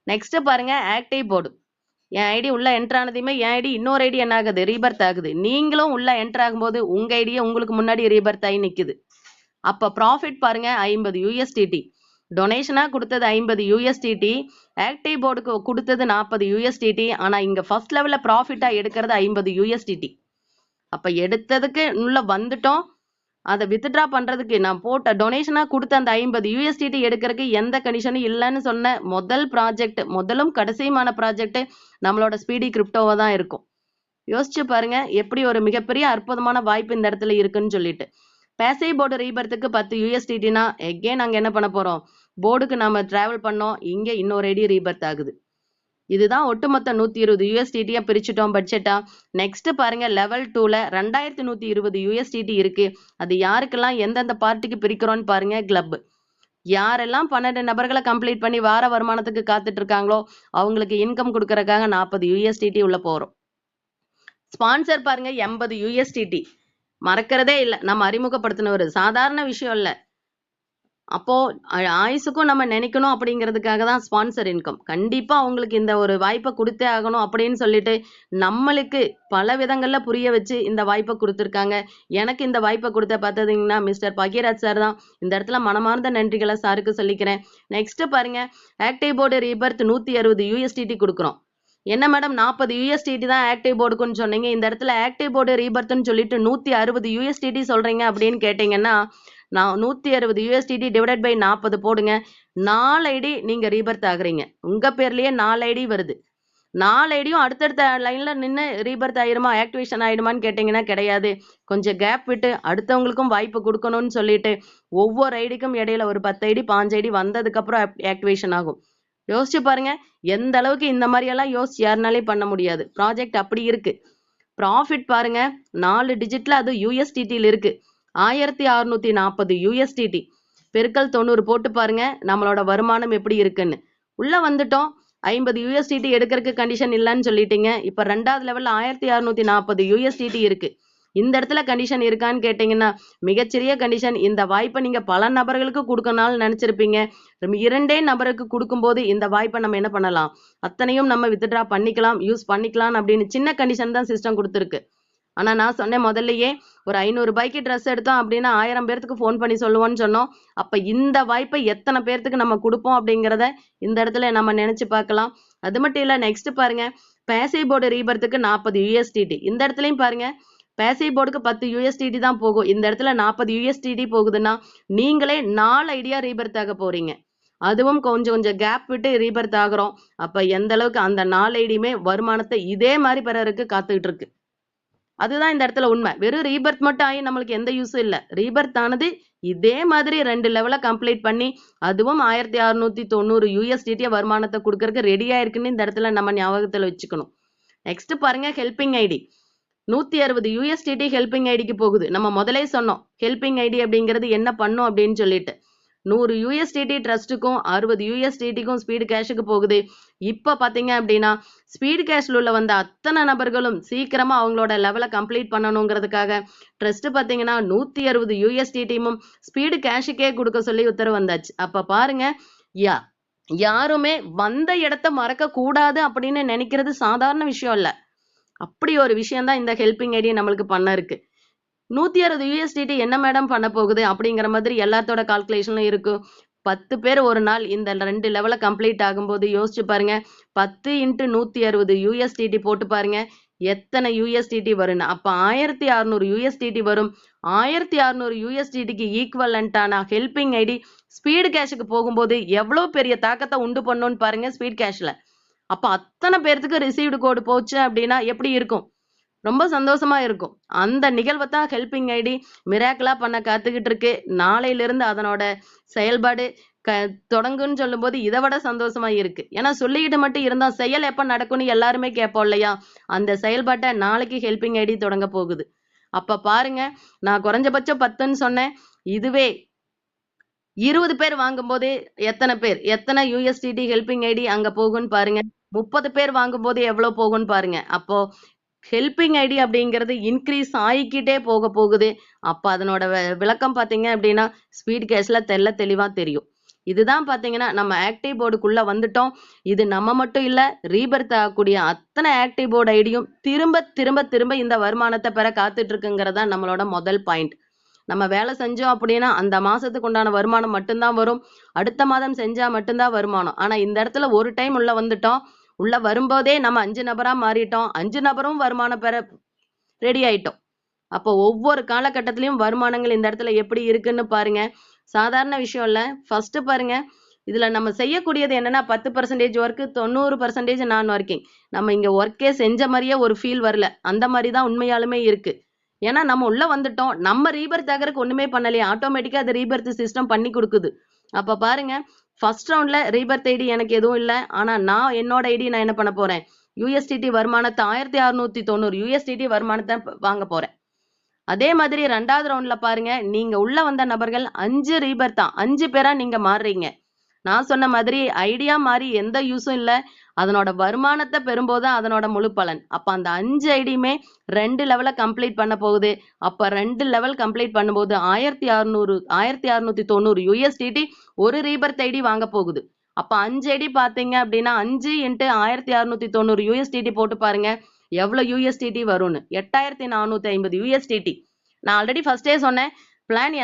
நெக்ஸ்ட் பாருங்க, ஆக்டிவ் போர்டு. என் ஐடி உள்ள என்டர் ஆனதையுமே என் ஐடி இன்னொரு ஐடி என்ன ஆகுது, ரீபர்த் ஆகுது. நீங்களும் உள்ள என்டர் ஆகும்போது உங்க ஐடியே உங்களுக்கு முன்னாடி ரீபர்த் ஆகி நிக்குது. அப்ப ப்ராஃபிட் பாருங்க 50 USDT. டொனேஷனா கொடுத்தது 50 USDT, ஆக்டிவ் போர்டுக்கு கொடுத்தது 40 USDT. ஆனா இங்க ஃபர்ஸ்ட் லெவல்ல ப்ராஃபிட்டா எடுக்கிறது 50 USDT. அப்ப எடுத்ததுக்கு உள்ள வந்துட்டோம், அதை வித்ட்ரா பண்றதுக்கு நான் போட்ட டொனேஷனா கொடுத்த அந்த 50 USDT எடுக்கிறதுக்கு எந்த கண்டிஷனும் இல்லைன்னு சொன்ன முதல் ப்ராஜெக்ட், முதலும் கடைசியுமான ப்ராஜெக்ட் நம்மளோட ஸ்பீடி கிரிப்டோவா தான் இருக்கும். யோசிச்சு பாருங்க எப்படி ஒரு மிகப்பெரிய அற்புதமான வாய்ப்பு இந்த இடத்துல இருக்குன்னு சொல்லிட்டு. பேசிவ் போர்டு ரீபர்த்துக்கு 10 USDTனா எகெயின் நாங்க என்ன பண்ண போறோம், போர்டுக்கு நாம டிராவல் பண்ணோம், இங்க இன்னொரு ஐடி ரீபர்த் ஆகுது. இதுதான் ஒட்டுமொத்த 120 USDT பிரிச்சுட்டோம் பட்ஜெட்டா. நெக்ஸ்ட் பாருங்க, லெவல் 2ல 2120 USDT இருக்கு. அது யாருக்கெல்லாம் எந்தெந்த பார்ட்டிக்கு பிரிக்கிறோம்னு பாருங்க. கிளப் யாரெல்லாம் 12 நபர்களை கம்ப்ளீட் பண்ணி வார வருமானத்துக்கு காத்துட்டு இருக்காங்களோ அவங்களுக்கு இன்கம் கொடுக்கறதுக்காக 40 USDT உள்ள போறோம். ஸ்பான்சர் பாருங்க 80 USDT. மறக்கிறதே இல்லை, நம்ம அறிமுகப்படுத்தின ஒரு சாதாரண விஷயம் இல்லை. அப்போ ஆயுசுக்கும் நம்ம நினைக்கணும் அப்படிங்கிறதுக்காக தான் ஸ்பான்சர் இன்கம். கண்டிப்பா அவங்களுக்கு இந்த ஒரு வாய்ப்பை கொடுத்தே ஆகணும் அப்படின்னு சொல்லிட்டு நம்மளுக்கு பல விதங்கள்ல புரிய வச்சு இந்த வாய்ப்பை கொடுத்துருக்காங்க. எனக்கு இந்த வாய்ப்பை கொடுத்த பார்த்தீங்கன்னா மிஸ்டர் பகீராஜ் சார் தான். இந்த இடத்துல மனமார்ந்த நன்றிகளை சாருக்கு சொல்லிக்கிறேன். நெக்ஸ்ட் பாருங்க, ஆக்டிவ் போர்டு ரீபர்த் 160 USDT கொடுக்குறோம். என்ன மேடம் 40 USDT தான் ஆக்டிவ் போர்டுக்குன்னு சொன்னீங்க, இந்த இடத்துல ஆக்டிவ் போர்டு ரீபர்த்னு சொல்லிட்டு 160 USDT சொல்றீங்க அப்படின்னு கேட்டீங்கன்னா, நான் 160 USDT டிவைடட் பை 40 போடுங்க. 4 ஐடி நீங்க ரீபர்த் ஆகுறீங்க. உங்க பேர்லயே 4 ஐடி வருது. 4 ஐடியும் அடுத்தடுத்த லைன்ல நின்று ரீபர்த் ஆயிருமா, ஆக்டிவேஷன் ஆயிடுமான்னு கேட்டீங்கன்னா கிடையாது. கொஞ்சம் கேப் விட்டு அடுத்தவங்களுக்கும் வாய்ப்பு கொடுக்கணும்னு சொல்லிட்டு ஒவ்வொரு ஐடிக்கும் இடையில ஒரு 10 ஐடி 5 ஐடி வந்ததுக்கு அப்புறம் ஆக்டிவேஷன் ஆகும். யோசிச்சு பாருங்க, எந்த அளவுக்கு இந்த மாதிரி எல்லாம் யோசிச்சு யாருனாலையும் பண்ண முடியாது. ப்ராஜெக்ட் அப்படி இருக்கு. ப்ராஃபிட் பாருங்க 4 டிஜிட்ல அது USDTல இருக்கு. 1640 USDT பெருக்கல் 90 போட்டு பாருங்க நம்மளோட வருமானம் எப்படி இருக்குன்னு. உள்ள வந்துட்டோம், 50 USDT எடுக்கிறதுக்கு கண்டிஷன் இல்லைன்னு சொல்லிட்டீங்க. இப்ப 2வது லெவல்ல 1640 USDT இருக்கு. இந்த இடத்துல கண்டிஷன் இருக்கான்னு கேட்டீங்கன்னா மிகச்சிறிய கண்டிஷன். இந்த வாய்ப்பை நீங்க பல நபர்களுக்கு கொடுக்கணும்னு நினைச்சிருப்பீங்க. 2 நபருக்கு கொடுக்கும்போது இந்த வாய்ப்பை நம்ம என்ன பண்ணலாம், அத்தனையும் நம்ம வித்ட்ரா பண்ணிக்கலாம், யூஸ் பண்ணிக்கலாம் அப்படின்னு சின்ன கண்டிஷன் தான் சிஸ்டம் கொடுத்துருக்கு. ஆனா நான் சொன்னேன் முதல்லயே, ஒரு 500 ரூபாய்க்கு ட்ரெஸ் எடுத்தோம் அப்படின்னா 1000 பேர்த்துக்கு ஃபோன் பண்ணி சொல்லுவோம்னு சொன்னோம். அப்ப இந்த வாய்ப்பை எத்தனை பேர்த்துக்கு நம்ம கொடுப்போம் அப்படிங்கிறத இந்த இடத்துல நம்ம நினைச்சு பார்க்கலாம். அது மட்டும் இல்ல, நெக்ஸ்ட் பாருங்க, பேசிவ் போர்டு ரீபர்த்துக்கு 40 USDT. இந்த இடத்துலயும் பாருங்க, பேசிவ் போர்டுக்கு 10 USDT தான் போகும். இந்த இடத்துல 40 USDT போகுதுன்னா நீங்களே 4 ஐடியா ரீபர்த் ஆக போறீங்க. அதுவும் கொஞ்சம் கொஞ்சம் கேப் விட்டு ரீபர்த் ஆகுறோம். அப்ப எந்த அளவுக்கு அந்த 4 ஐடியுமே வருமானத்தை இதே மாதிரி பெறறதுக்கு காத்துக்கிட்டு இருக்கு. அதுதான் இந்த இடத்துல உண்மை. வெறும் ரீபர்த் மட்டும் ஆகி நம்மளுக்கு எந்த யூஸும் இல்ல. ரீபர்த் ஆனது இதே மாதிரி 2 லெவல கம்ப்ளீட் பண்ணி அதுவும் 1690 USDT வருமானத்தை கொடுக்கறதுக்கு ரெடியா இருக்குன்னு இந்த இடத்துல நம்ம ஞாபகத்துல வச்சுக்கணும். நெக்ஸ்ட் பாருங்க, ஹெல்பிங் ஐடி 160 USDT ஹெல்பிங் ஐடிக்கு போகுது. நம்ம முதலே சொன்னோம் ஹெல்பிங் ஐடி அப்படிங்கிறது என்ன பண்ணும் அப்படின்னு சொல்லிட்டு. 100 USDT ட்ரஸ்ட்டுக்கும் 60 USDTக்கும் ஸ்பீடு கேஷுக்கு போகுது. இப்ப பாத்தீங்க அப்படின்னா ஸ்பீடு கேஷ்ல உள்ள வந்த அத்தனை நபர்களும் சீக்கிரமா அவங்களோட லெவலை கம்ப்ளீட் பண்ணணுங்கிறதுக்காக ட்ரஸ்ட் பாத்தீங்கன்னா 160 USDTயும் ஸ்பீடு கேஷுக்கே கொடுக்க சொல்லி உத்தரவு வந்தாச்சு. அப்ப பாருங்க, யாருமே வந்த இடத்த மறக்க கூடாது அப்படின்னு நினைக்கிறது சாதாரண விஷயம் இல்ல. அப்படி ஒரு விஷயம் தான் இந்த ஹெல்பிங் ஐடி நம்மளுக்கு பண்ண இருக்கு. 160 USDT என்ன மேடம் பண்ண போகுது அப்படிங்கிற மாதிரி எல்லாத்தோட கால்குலேஷனும் இருக்கு. 10 பேர் ஒரு நாள் இந்த 2 லெவல கம்ப்ளீட் ஆகும்போது யோசிச்சு பாருங்க. 10 × 160 USDT போட்டு பாருங்க எத்தனை USDT வரும்னு. அப்ப 1600 USDT வரும். 1600 USDTக்கு ஈக்குவலண்டான ஹெல்பிங் ஐடி ஸ்பீடு கேஷுக்கு போகும்போது எவ்வளவு பெரிய தாக்கத்தை உண்டு பண்ணும்னு பாருங்க ஸ்பீட் கேஷ்ல. அப்ப அத்தனை பேர்த்துக்கு ரிசீவ்டு கோடு போச்சு அப்படின்னா எப்படி இருக்கும்? ரொம்ப சந்தோஷமா இருக்கும். அந்த நிகழ்வை தான் ஹெல்பிங் ஐடி மிராக்கிளா பண்ண காத்துக்கிட்டு இருக்கு. நாளையில இருந்து அதனோட செயல்பாடு தொடங்குன்னு சொல்லும் போது இதை விட சந்தோஷமா இருக்கு. ஏன்னா சொல்லிக்கிட்டு மட்டும் இருந்தா செயல் எப்ப நடக்கும்னு எல்லாருமே கேட்போம் இல்லையா? அந்த செயல்பாட்டை நாளைக்கு ஹெல்பிங் ஐடி தொடங்க போகுது. அப்ப பாருங்க, நான் குறைஞ்சபட்சம் 10ன்னு சொன்னேன். இதுவே 20 பேர் வாங்கும்போது எத்தனை USDT ஹெல்பிங் ஐடி அங்க போகும்னு பாருங்க. 30 பேர் வாங்கும்போது எவ்வளவு போகும்னு பாருங்க. அப்போ ஹெல்பிங் ஐடி அப்படிங்கிறது இன்க்ரீஸ் ஆகிக்கிட்டே போகுது. அப்ப அதனோட விளக்கம் பாத்தீங்க அப்படின்னா ஸ்பீட் கேஷ்ல தெளிவா தெரியும். இதுதான் பாத்தீங்கன்னா நம்ம ஆக்டிவ் போர்டுக்குள்ள வந்துட்டோம். இது நம்ம மட்டும் இல்ல, ரீபர்த் ஆகக்கூடிய அத்தனை ஆக்டிவ் போர்டு ஐடியும் திரும்ப திரும்ப திரும்ப இந்த வருமானத்தை பெற காத்துட்டு இருக்குங்கிறதா நம்மளோட முதல் பாயிண்ட். நம்ம வேலை செஞ்சோம் அப்படின்னா அந்த மாசத்துக்கு உண்டான வருமானம் மட்டும்தான் வரும். அடுத்த மாதம் செஞ்சா மட்டும்தான் வருமானம். ஆனா இந்த இடத்துல ஒரு டைம் உள்ள வந்துட்டோம். உள்ள வரும்போதே நம்ம 5 நபரா மாறிட்டோம். 5 நபரும் வருமானம் பெற ரெடி ஆயிட்டோம். அப்போ ஒவ்வொரு காலகட்டத்திலயும் வருமானங்கள் இந்த இடத்துல எப்படி இருக்குன்னு பாருங்க. சாதாரண விஷயம் இல்ல. ஃபர்ஸ்ட் பாருங்க, இதுல நம்ம செய்யக்கூடியது என்னன்னா 10% ஒர்க், 90% நான் ஒர்க்கிங். நம்ம இங்க ஒர்க்கே செஞ்ச மாதிரியே ஒரு ஃபீல் வரல. அந்த மாதிரி தான் உண்மையாலுமே இருக்கு. ஏன்னா நம்ம உள்ள வந்துட்டோம். நம்ம ரீபர்த் ஆகிறதுக்கு ஒண்ணுமே பண்ணலையே, ஆட்டோமேட்டிக்கா அது ரீபர்த் சிஸ்டம் பண்ணி கொடுக்குது. அப்ப பாருங்க, ஃபர்ஸ்ட் ரவுண்ட்ல ரீபர்த் ஐடி எனக்கு எதுவும் இல்லை. ஆனா நான் என்னோட ஐடி நான் என்ன பண்ண போறேன், USDT வருமானத்தை 1690 USDT வருமானத்தை வாங்க போறேன். அதே மாதிரி 2வது ரவுண்ட்ல பாருங்க, நீங்க உள்ள வந்த நபர்கள் 5 ரீபர்த் தான், 5 பேரா நீங்க மாறுறீங்க. நான் சொன்ன மாதிரி ஐடியா மாறி எந்த யூஸும் இல்லை. அதனோட வருமானத்தை பெறும்போது அதனோட முழு பலன். அப்ப அந்த 5 ஐடியுமே 2 லெவல கம்ப்ளீட் பண்ண போகுது. அப்ப 2 லெவல் கம்ப்ளீட் பண்ணும்போது 1690 USDT ஒரு ரீபர்த் ஐடி வாங்க போகுது. அப்ப 5 ஐடி பாத்தீங்க அப்படின்னா 5 × 1690 USDT போட்டு பாருங்க எவ்வளவு USDT வரும்னு. 8450 USDT. நான் ஆல்ரெடி ஃபர்ஸ்டே சொன்னேன்,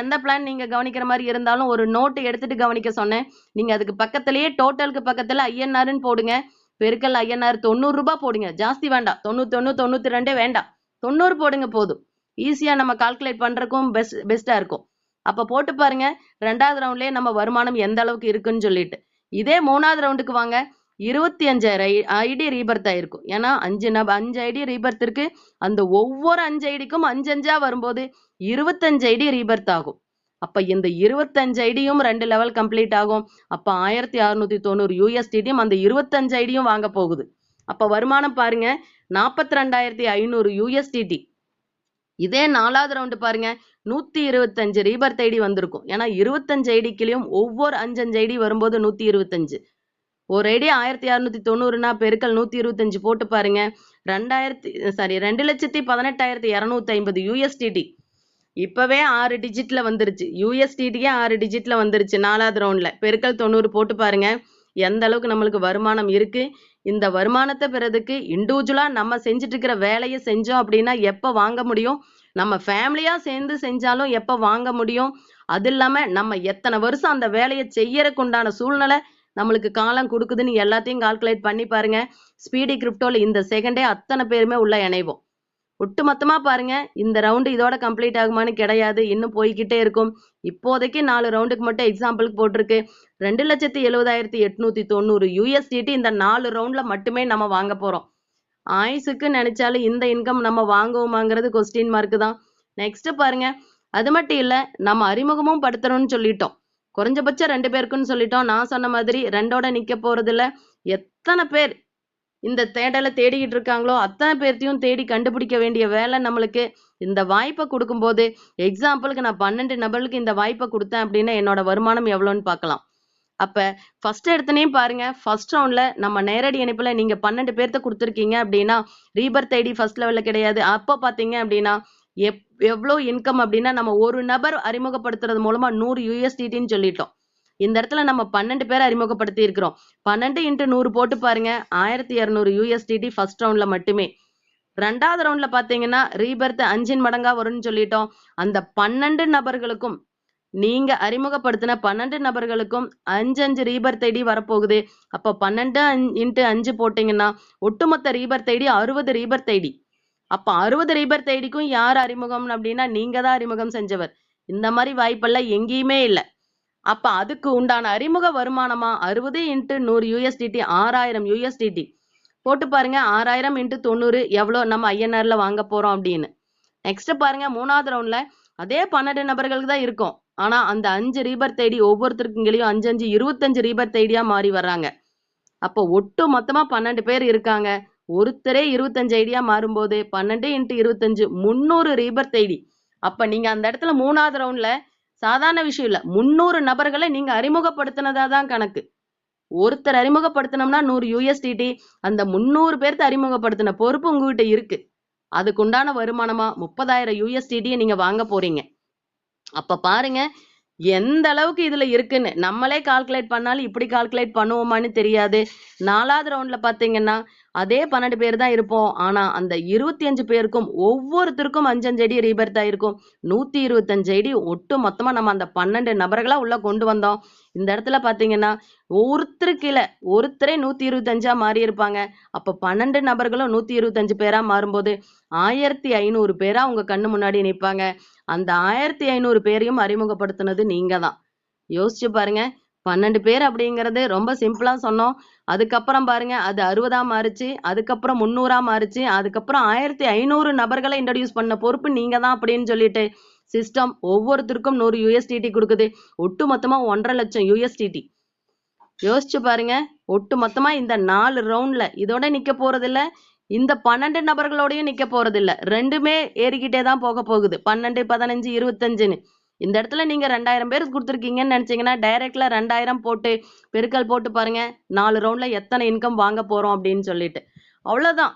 எந்த பிளான் நீங்க கவனிக்கிற மாதிரி இருந்தாலும் ஒரு நோட் எடுத்துட்டு கவனிக்க சொன்னேன். நீங்க அதுக்கு பக்கத்திலேயே டோட்டலுக்கு பக்கத்துல INRன்னு போடுங்க. பெருக்கல் INR 90 ரூபாய் போடுங்க. ஜாஸ்தி வேண்டாம், 91 92 வேண்டாம், 90 போடுங்க போதும். ஈஸியா நம்ம கால்குலேட் பண்றதுக்கும் பெஸ்டா இருக்கும். அப்ப போட்டு பாருங்க 2வது ரவுண்ட்லயே நம்ம வருமானம் எந்த அளவுக்கு இருக்குன்னு சொல்லிட்டு. இதே 3வது ரவுண்டுக்கு வாங்க, 25,000 ஐடி ரீபர்த் ஆயிருக்கும். ஏன்னா 5 ஐடி ரீபர்த் இருக்கு. அந்த ஒவ்வொரு 5 ஐடிக்கும் 5 வரும்போது 25 ஐடி ரீபர்த் ஆகும். அப்ப இந்த 25 ஐடியும் 2 லெவல் கம்ப்ளீட் ஆகும். அப்ப 1690 USDTயும் அந்த 25 ஐடியும் வாங்க போகுது. அப்ப வருமானம் பாருங்க 42,500 USDT. இதே 4வது ரவுண்டு பாருங்க 125 ரீபர்த் ஐடி வந்திருக்கும். ஏன்னா 25 ஐடிக்குலயும் ஒவ்வொரு 5 ஐடி வரும்போது 125. ஒரு அடி 1690னா பெருக்கல் 125 போட்டு பாருங்க. 2,18,250 USDT. இப்பவே 6 டிஜிட்ல வந்துருச்சு. USDTயே 6 டிஜிட்ல வந்துருச்சு 4வது ரவுண்ட்ல. பெருக்கல் 90 போட்டு பாருங்க. எந்த அளவுக்கு நம்மளுக்கு வருமானம் இருக்கு. இந்த வருமானத்தை பெறதுக்கு இண்டிவிஜுவலா நம்ம செஞ்சுட்டு இருக்கிற வேலையை செஞ்சோம் அப்படின்னா எப்ப வாங்க முடியும்? நம்ம ஃபேமிலியா சேர்ந்து செஞ்சாலும் எப்ப வாங்க முடியும்? அது இல்லாம நம்ம எத்தனை வருஷம் அந்த வேலையை செய்யறதுக்கு உண்டான சூழ்நிலை நம்மளுக்கு காலம் கொடுக்குதுன்னு எல்லாத்தையும் கால்குலேட் பண்ணி பாருங்க. ஸ்பீடி கிரிப்டோல இந்த செகண்டே அத்தனை பேருமே உள்ள இணைவோம். ஒட்டுமொத்தமா பாருங்க, இந்த ரவுண்டு இதோட கம்ப்ளீட் ஆகுமான்னு கிடையாது. இன்னும் போய்கிட்டே இருக்கும். இப்போதைக்கு 4 ரவுண்டுக்கு மட்டும் எக்ஸாம்பிளுக்கு போட்டிருக்கு. 2,70,890 USDT இந்த 4 ரவுண்ட்ல மட்டுமே நம்ம வாங்க போறோம். ஆயுசுக்கு நினைச்சாலும் இந்த இன்கம் நம்ம வாங்குவோமாங்கிறது கொஸ்டின் மார்க் தான். நெக்ஸ்ட் பாருங்க, அது மட்டும் இல்ல, நம்ம அறிமுகமும் படுத்தணும்னு சொல்லிட்டோம். குறைஞ்சபட்சம் 2 பேருக்குன்னு சொல்லிட்டோம். நான் சொன்ன மாதிரி 2ஓட நிக்க போறதுல எத்தனை பேர் இந்த தேடலை தேடிக்கிட்டு இருக்காங்களோ அத்தனை பேர்த்தையும் தேடி கண்டுபிடிக்க வேண்டிய வேலை நம்மளுக்கு. இந்த வாய்ப்பை கொடுக்கும்போது எக்ஸாம்பிளுக்கு நான் 12 நபர்களுக்கு இந்த வாய்ப்பை கொடுத்தேன் அப்படின்னா என்னோட வருமானம் எவ்வளோன்னு பார்க்கலாம். அப்ப ஃபர்ஸ்ட் எடுத்தனையும் பாருங்க, ஃபர்ஸ்ட் ரவுண்ட்ல நம்ம நேரடி இணைப்புல நீங்க 12 பேர்த்த கொடுத்துருக்கீங்க அப்படின்னா ரீபர்த் ஐடி ஃபர்ஸ்ட் லெவல்ல கிடையாது. அப்போ பாத்தீங்க அப்படின்னா எவ்வளோ இன்கம் அப்படின்னா நம்ம ஒரு நபர் அறிமுகப்படுத்துறது மூலமா 100 USDTன்னு சொல்லிட்டோம். இந்த இடத்துல நம்ம 12 பேரை அறிமுகப்படுத்தி இருக்கிறோம். 12 × 100 போட்டு பாருங்க, 1200 USDT ஃபர்ஸ்ட் ரவுண்ட்ல மட்டுமே. 2வது ரவுண்ட்ல பாத்தீங்கன்னா ரீபர்த் 5 மடங்கா வரும்னு சொல்லிட்டோம். அந்த 12 நபர்களுக்கும் நீங்க அறிமுகப்படுத்தின 12 நபர்களுக்கும் 5 ரீபர்த் ஐடி வரப்போகுது. அப்போ 12 × 5 போட்டீங்கன்னா ஒட்டுமொத்த ரீபர்த் ஐடி 60 ரீபர்த் ஐடி. அப்ப 60 ரீபர்த் ஐடிக்கும் யார் அறிமுகம் அப்படின்னா நீங்க தான் அறிமுகம் செஞ்சவர். இந்த மாதிரி வாய்ப்பெல்லாம் எங்கேயுமே இல்லை. அப்ப அதுக்கு உண்டான அறிமுக வருமானமா 60 × 100 USDT 6000 USDT போட்டு பாருங்க. 6000 × 90 எவ்வளோ நம்ம INRல வாங்க போறோம் அப்படின்னு. நெக்ஸ்ட் பாருங்க, 3வது ரவுண்ட்ல அதே 12 நபர்களுக்கு தான் இருக்கும். ஆனா அந்த 5 ரீபர்த் ஐடி ஒவ்வொருத்தருக்கும் 5 25 ரீபர்த் ஐடியா மாறி வர்றாங்க. அப்போ ஒட்டு மொத்தமா 12 பேர் இருக்காங்க. ஒருத்தரே 25 ஐடியா மாறும்போது 12 × 25 300 ரீபர்த் ஐடி. அப்ப நீங்க அந்த இடத்துல 3வது ரவுண்ட்ல சாதாரண விஷயம் இல்ல, 300 நபர்களை நீங்க அறிமுகப்படுத்தினதா தான் கணக்கு. ஒருத்தர் அறிமுகப்படுத்தினோம்னா 100 USDT. அந்த 300 பேர்த்த அறிமுகப்படுத்தின பொறுப்பு உங்ககிட்ட இருக்கு. அதுக்குண்டான வருமானமா 30,000 USDT நீங்க வாங்க போறீங்க. அப்ப பாருங்க எந்த அளவுக்கு இதுல இருக்குன்னு. நம்மளே கால்குலேட் பண்ணாலும் இப்படி கால்குலேட் பண்ணுவோமான்னு தெரியாது. 4வது ரவுண்ட்ல பாத்தீங்கன்னா அதே 12 பேர் தான் இருப்போம். ஆனா அந்த 25 பேருக்கும் ஒவ்வொருத்தருக்கும் 5 ஐடி ரீபர்த் ஆயிருக்கும். 125 ஐடி ஒட்டு மொத்தமா நம்ம அந்த 12 நபர்களா உள்ள கொண்டு வந்தோம். இந்த இடத்துல பாத்தீங்கன்னா ஒருத்தருக்கு இல்ல, ஒருத்தரே 125 மாறி இருப்பாங்க. அப்ப 12 நபர்களும் 125 பேரா மாறும்போது 1500 பேரா உங்க கண்ணு முன்னாடி நிற்பாங்க. அந்த 1500 பேரையும் அறிமுகப்படுத்தினது நீங்க தான். யோசிச்சு பாருங்க. 12 பேர் அப்படிங்கிறது ரொம்ப சிம்பிளா சொன்னோம். அதுக்கப்புறம் பாருங்க அது 60ஆ மாறுச்சு. அதுக்கப்புறம் 300ஆ மாறுச்சு. அதுக்கப்புறம் 1500 நபர்களை இன்ட்ரடியூஸ் பண்ண பொறுப்பு நீங்க தான் அப்படின்னு சொல்லிட்டு சிஸ்டம் ஒவ்வொருத்தருக்கும் 100 USDT கொடுக்குது. ஒட்டு மொத்தமா 1,50,000 லட்சம் USDT. யோசிச்சு பாருங்க. ஒட்டு மொத்தமா இந்த 4 ரவுண்ட்ல இதோட நிக்க போறது இல்ல, இந்த 12 நபர்களோடயும் நிக்க போறது இல்ல. ரெண்டுமே ஏறிக்கிட்டே தான் போக போகுது. 12, 15, 25ன்னு. இந்த இடத்துல நீங்க 2000 பேர் கொடுத்துருக்கீங்கன்னு நினைச்சீங்கன்னா டைரக்ட்ல 2000 போட்டு பெருக்கல் போட்டு பாருங்க. 4 ரவுண்ட்ல எத்தனை இன்கம் வாங்க போறோம் அப்படின்னு சொல்லிட்டு. அவ்வளவுதான்.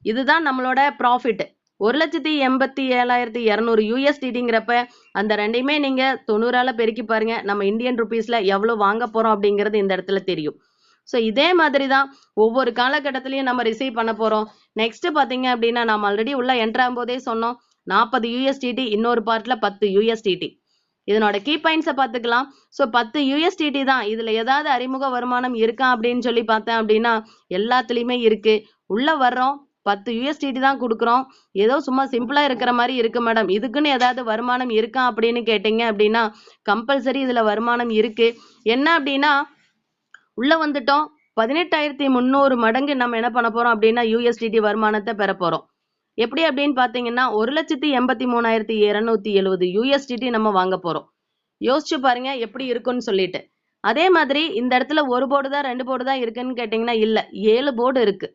இதுதான் நம்மளோட ப்ராஃபிட். 1,87,200 USDTங்கிறப்ப அந்த ரெண்டையுமே நீங்க 90ஆல பெருக்கி பாருங்க. நம்ம இந்தியன் ருபீஸ்ல எவ்வளவு வாங்க போறோம் அப்படிங்கிறது இந்த இடத்துல தெரியும். ஸோ இதே மாதிரி தான் ஒவ்வொரு காலகட்டத்திலையும் நம்ம ரிசீவ் பண்ண போறோம். நெக்ஸ்ட் பாத்தீங்க அப்படின்னா நம்ம ஆல்ரெடி உள்ள என்ட்ரு ஆகும்போதே சொன்னோம் 40 USDT, இன்னொரு பார்ட்ல 10 USDT. இதனோட கீ பாயிண்ட்ஸை பார்த்துக்கலாம். ஸோ 10 USDT தான். இதுல ஏதாவது அறிமுக வருமானம் இருக்கா அப்படின்னு சொல்லி பார்த்தேன் அப்படின்னா எல்லாத்துலயுமே இருக்கு. உள்ள வர்றோம், 10 USDT தான் கொடுக்குறோம். ஏதோ சும்மா சிம்பிளா இருக்கிற மாதிரி இருக்கு மேடம், இதுக்குன்னு ஏதாவது வருமானம் இருக்கா அப்படின்னு கேட்டீங்க அப்படின்னா கம்பல்சரி இதுல வருமானம் இருக்கு. என்ன அப்படின்னா உள்ள வந்துட்டோம், 18,300 மடங்கு நம்ம என்ன பண்ண போறோம் அப்படின்னா USDT வருமானத்தை பெற போறோம். எப்படி அப்படின்னு பாத்தீங்கன்னா 1,83,270 USDT நம்ம வாங்க போறோம். யோசிச்சு பாருங்க எப்படி இருக்குன்னு சொல்லிட்டு. அதே மாதிரி இந்த இடத்துல ஒரு போர்டு தான் 2 போர்டு தான் இருக்குன்னு கேட்டீங்கன்னா இல்ல, 7 போர்டு இருக்கு.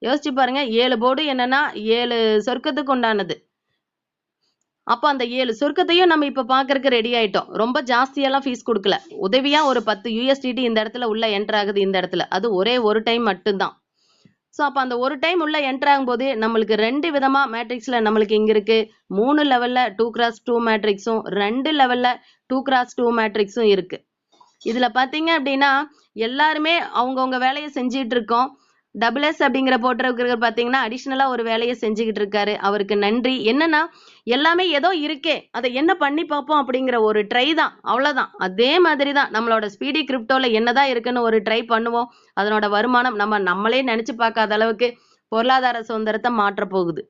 யோசிச்சு பாருங்க. 7 போர்டு என்னன்னா 7 சொர்க்கத்துக்கு உண்டானது. அப்ப அந்த 7 சுருக்கத்தையும் நம்ம இப்ப பாக்குறதுக்கு ரெடி ஆயிட்டோம். ரொம்ப ஜாஸ்தியெல்லாம் ஃபீஸ் கொடுக்கல. உதவியா ஒரு 10 USDT இந்த இடத்துல உள்ள என்டர் ஆகுது இந்த இடத்துல. அது ஒரே ஒரு டைம் மட்டும்தான். ஸோ அப்ப அந்த ஒரு டைம் உள்ள என்டர் ஆகும்போது நம்மளுக்கு 2 விதமா மேட்ரிக்ஸ்ல நம்மளுக்கு இங்க இருக்கு. 3 லெவல்ல 2x2 மேட்ரிக்ஸும் 2 லெவல்ல 2x2 மேட்ரிக்ஸும் இருக்கு. இதுல பாத்தீங்க அப்படின்னா எல்லாருமே அவங்கவுங்க வேலையை செஞ்சுட்டு இருக்கோம். டபுள்எஸ் அப்படிங்கிற போட்டிருக்கிறவர் பாத்தீங்கன்னா அடிஷனலா ஒரு வேலையை செஞ்சுக்கிட்டு இருக்காரு. அவருக்கு நன்றி. என்னன்னா எல்லாமே ஏதோ இருக்கே அதை என்ன பண்ணி பார்ப்போம் அப்படிங்கிற ஒரு ட்ரை தான், அவ்வளவுதான். அதே மாதிரி தான் நம்மளோட ஸ்பீடி கிரிப்டோல என்னதான் இருக்குன்னு ஒரு ட்ரை பண்ணுவோம். அதனோட வருமானம் நம்மளே நினைச்சு பார்க்காத அளவுக்கு பொருளாதார சுதந்திரத்தை மாற்ற போகுது.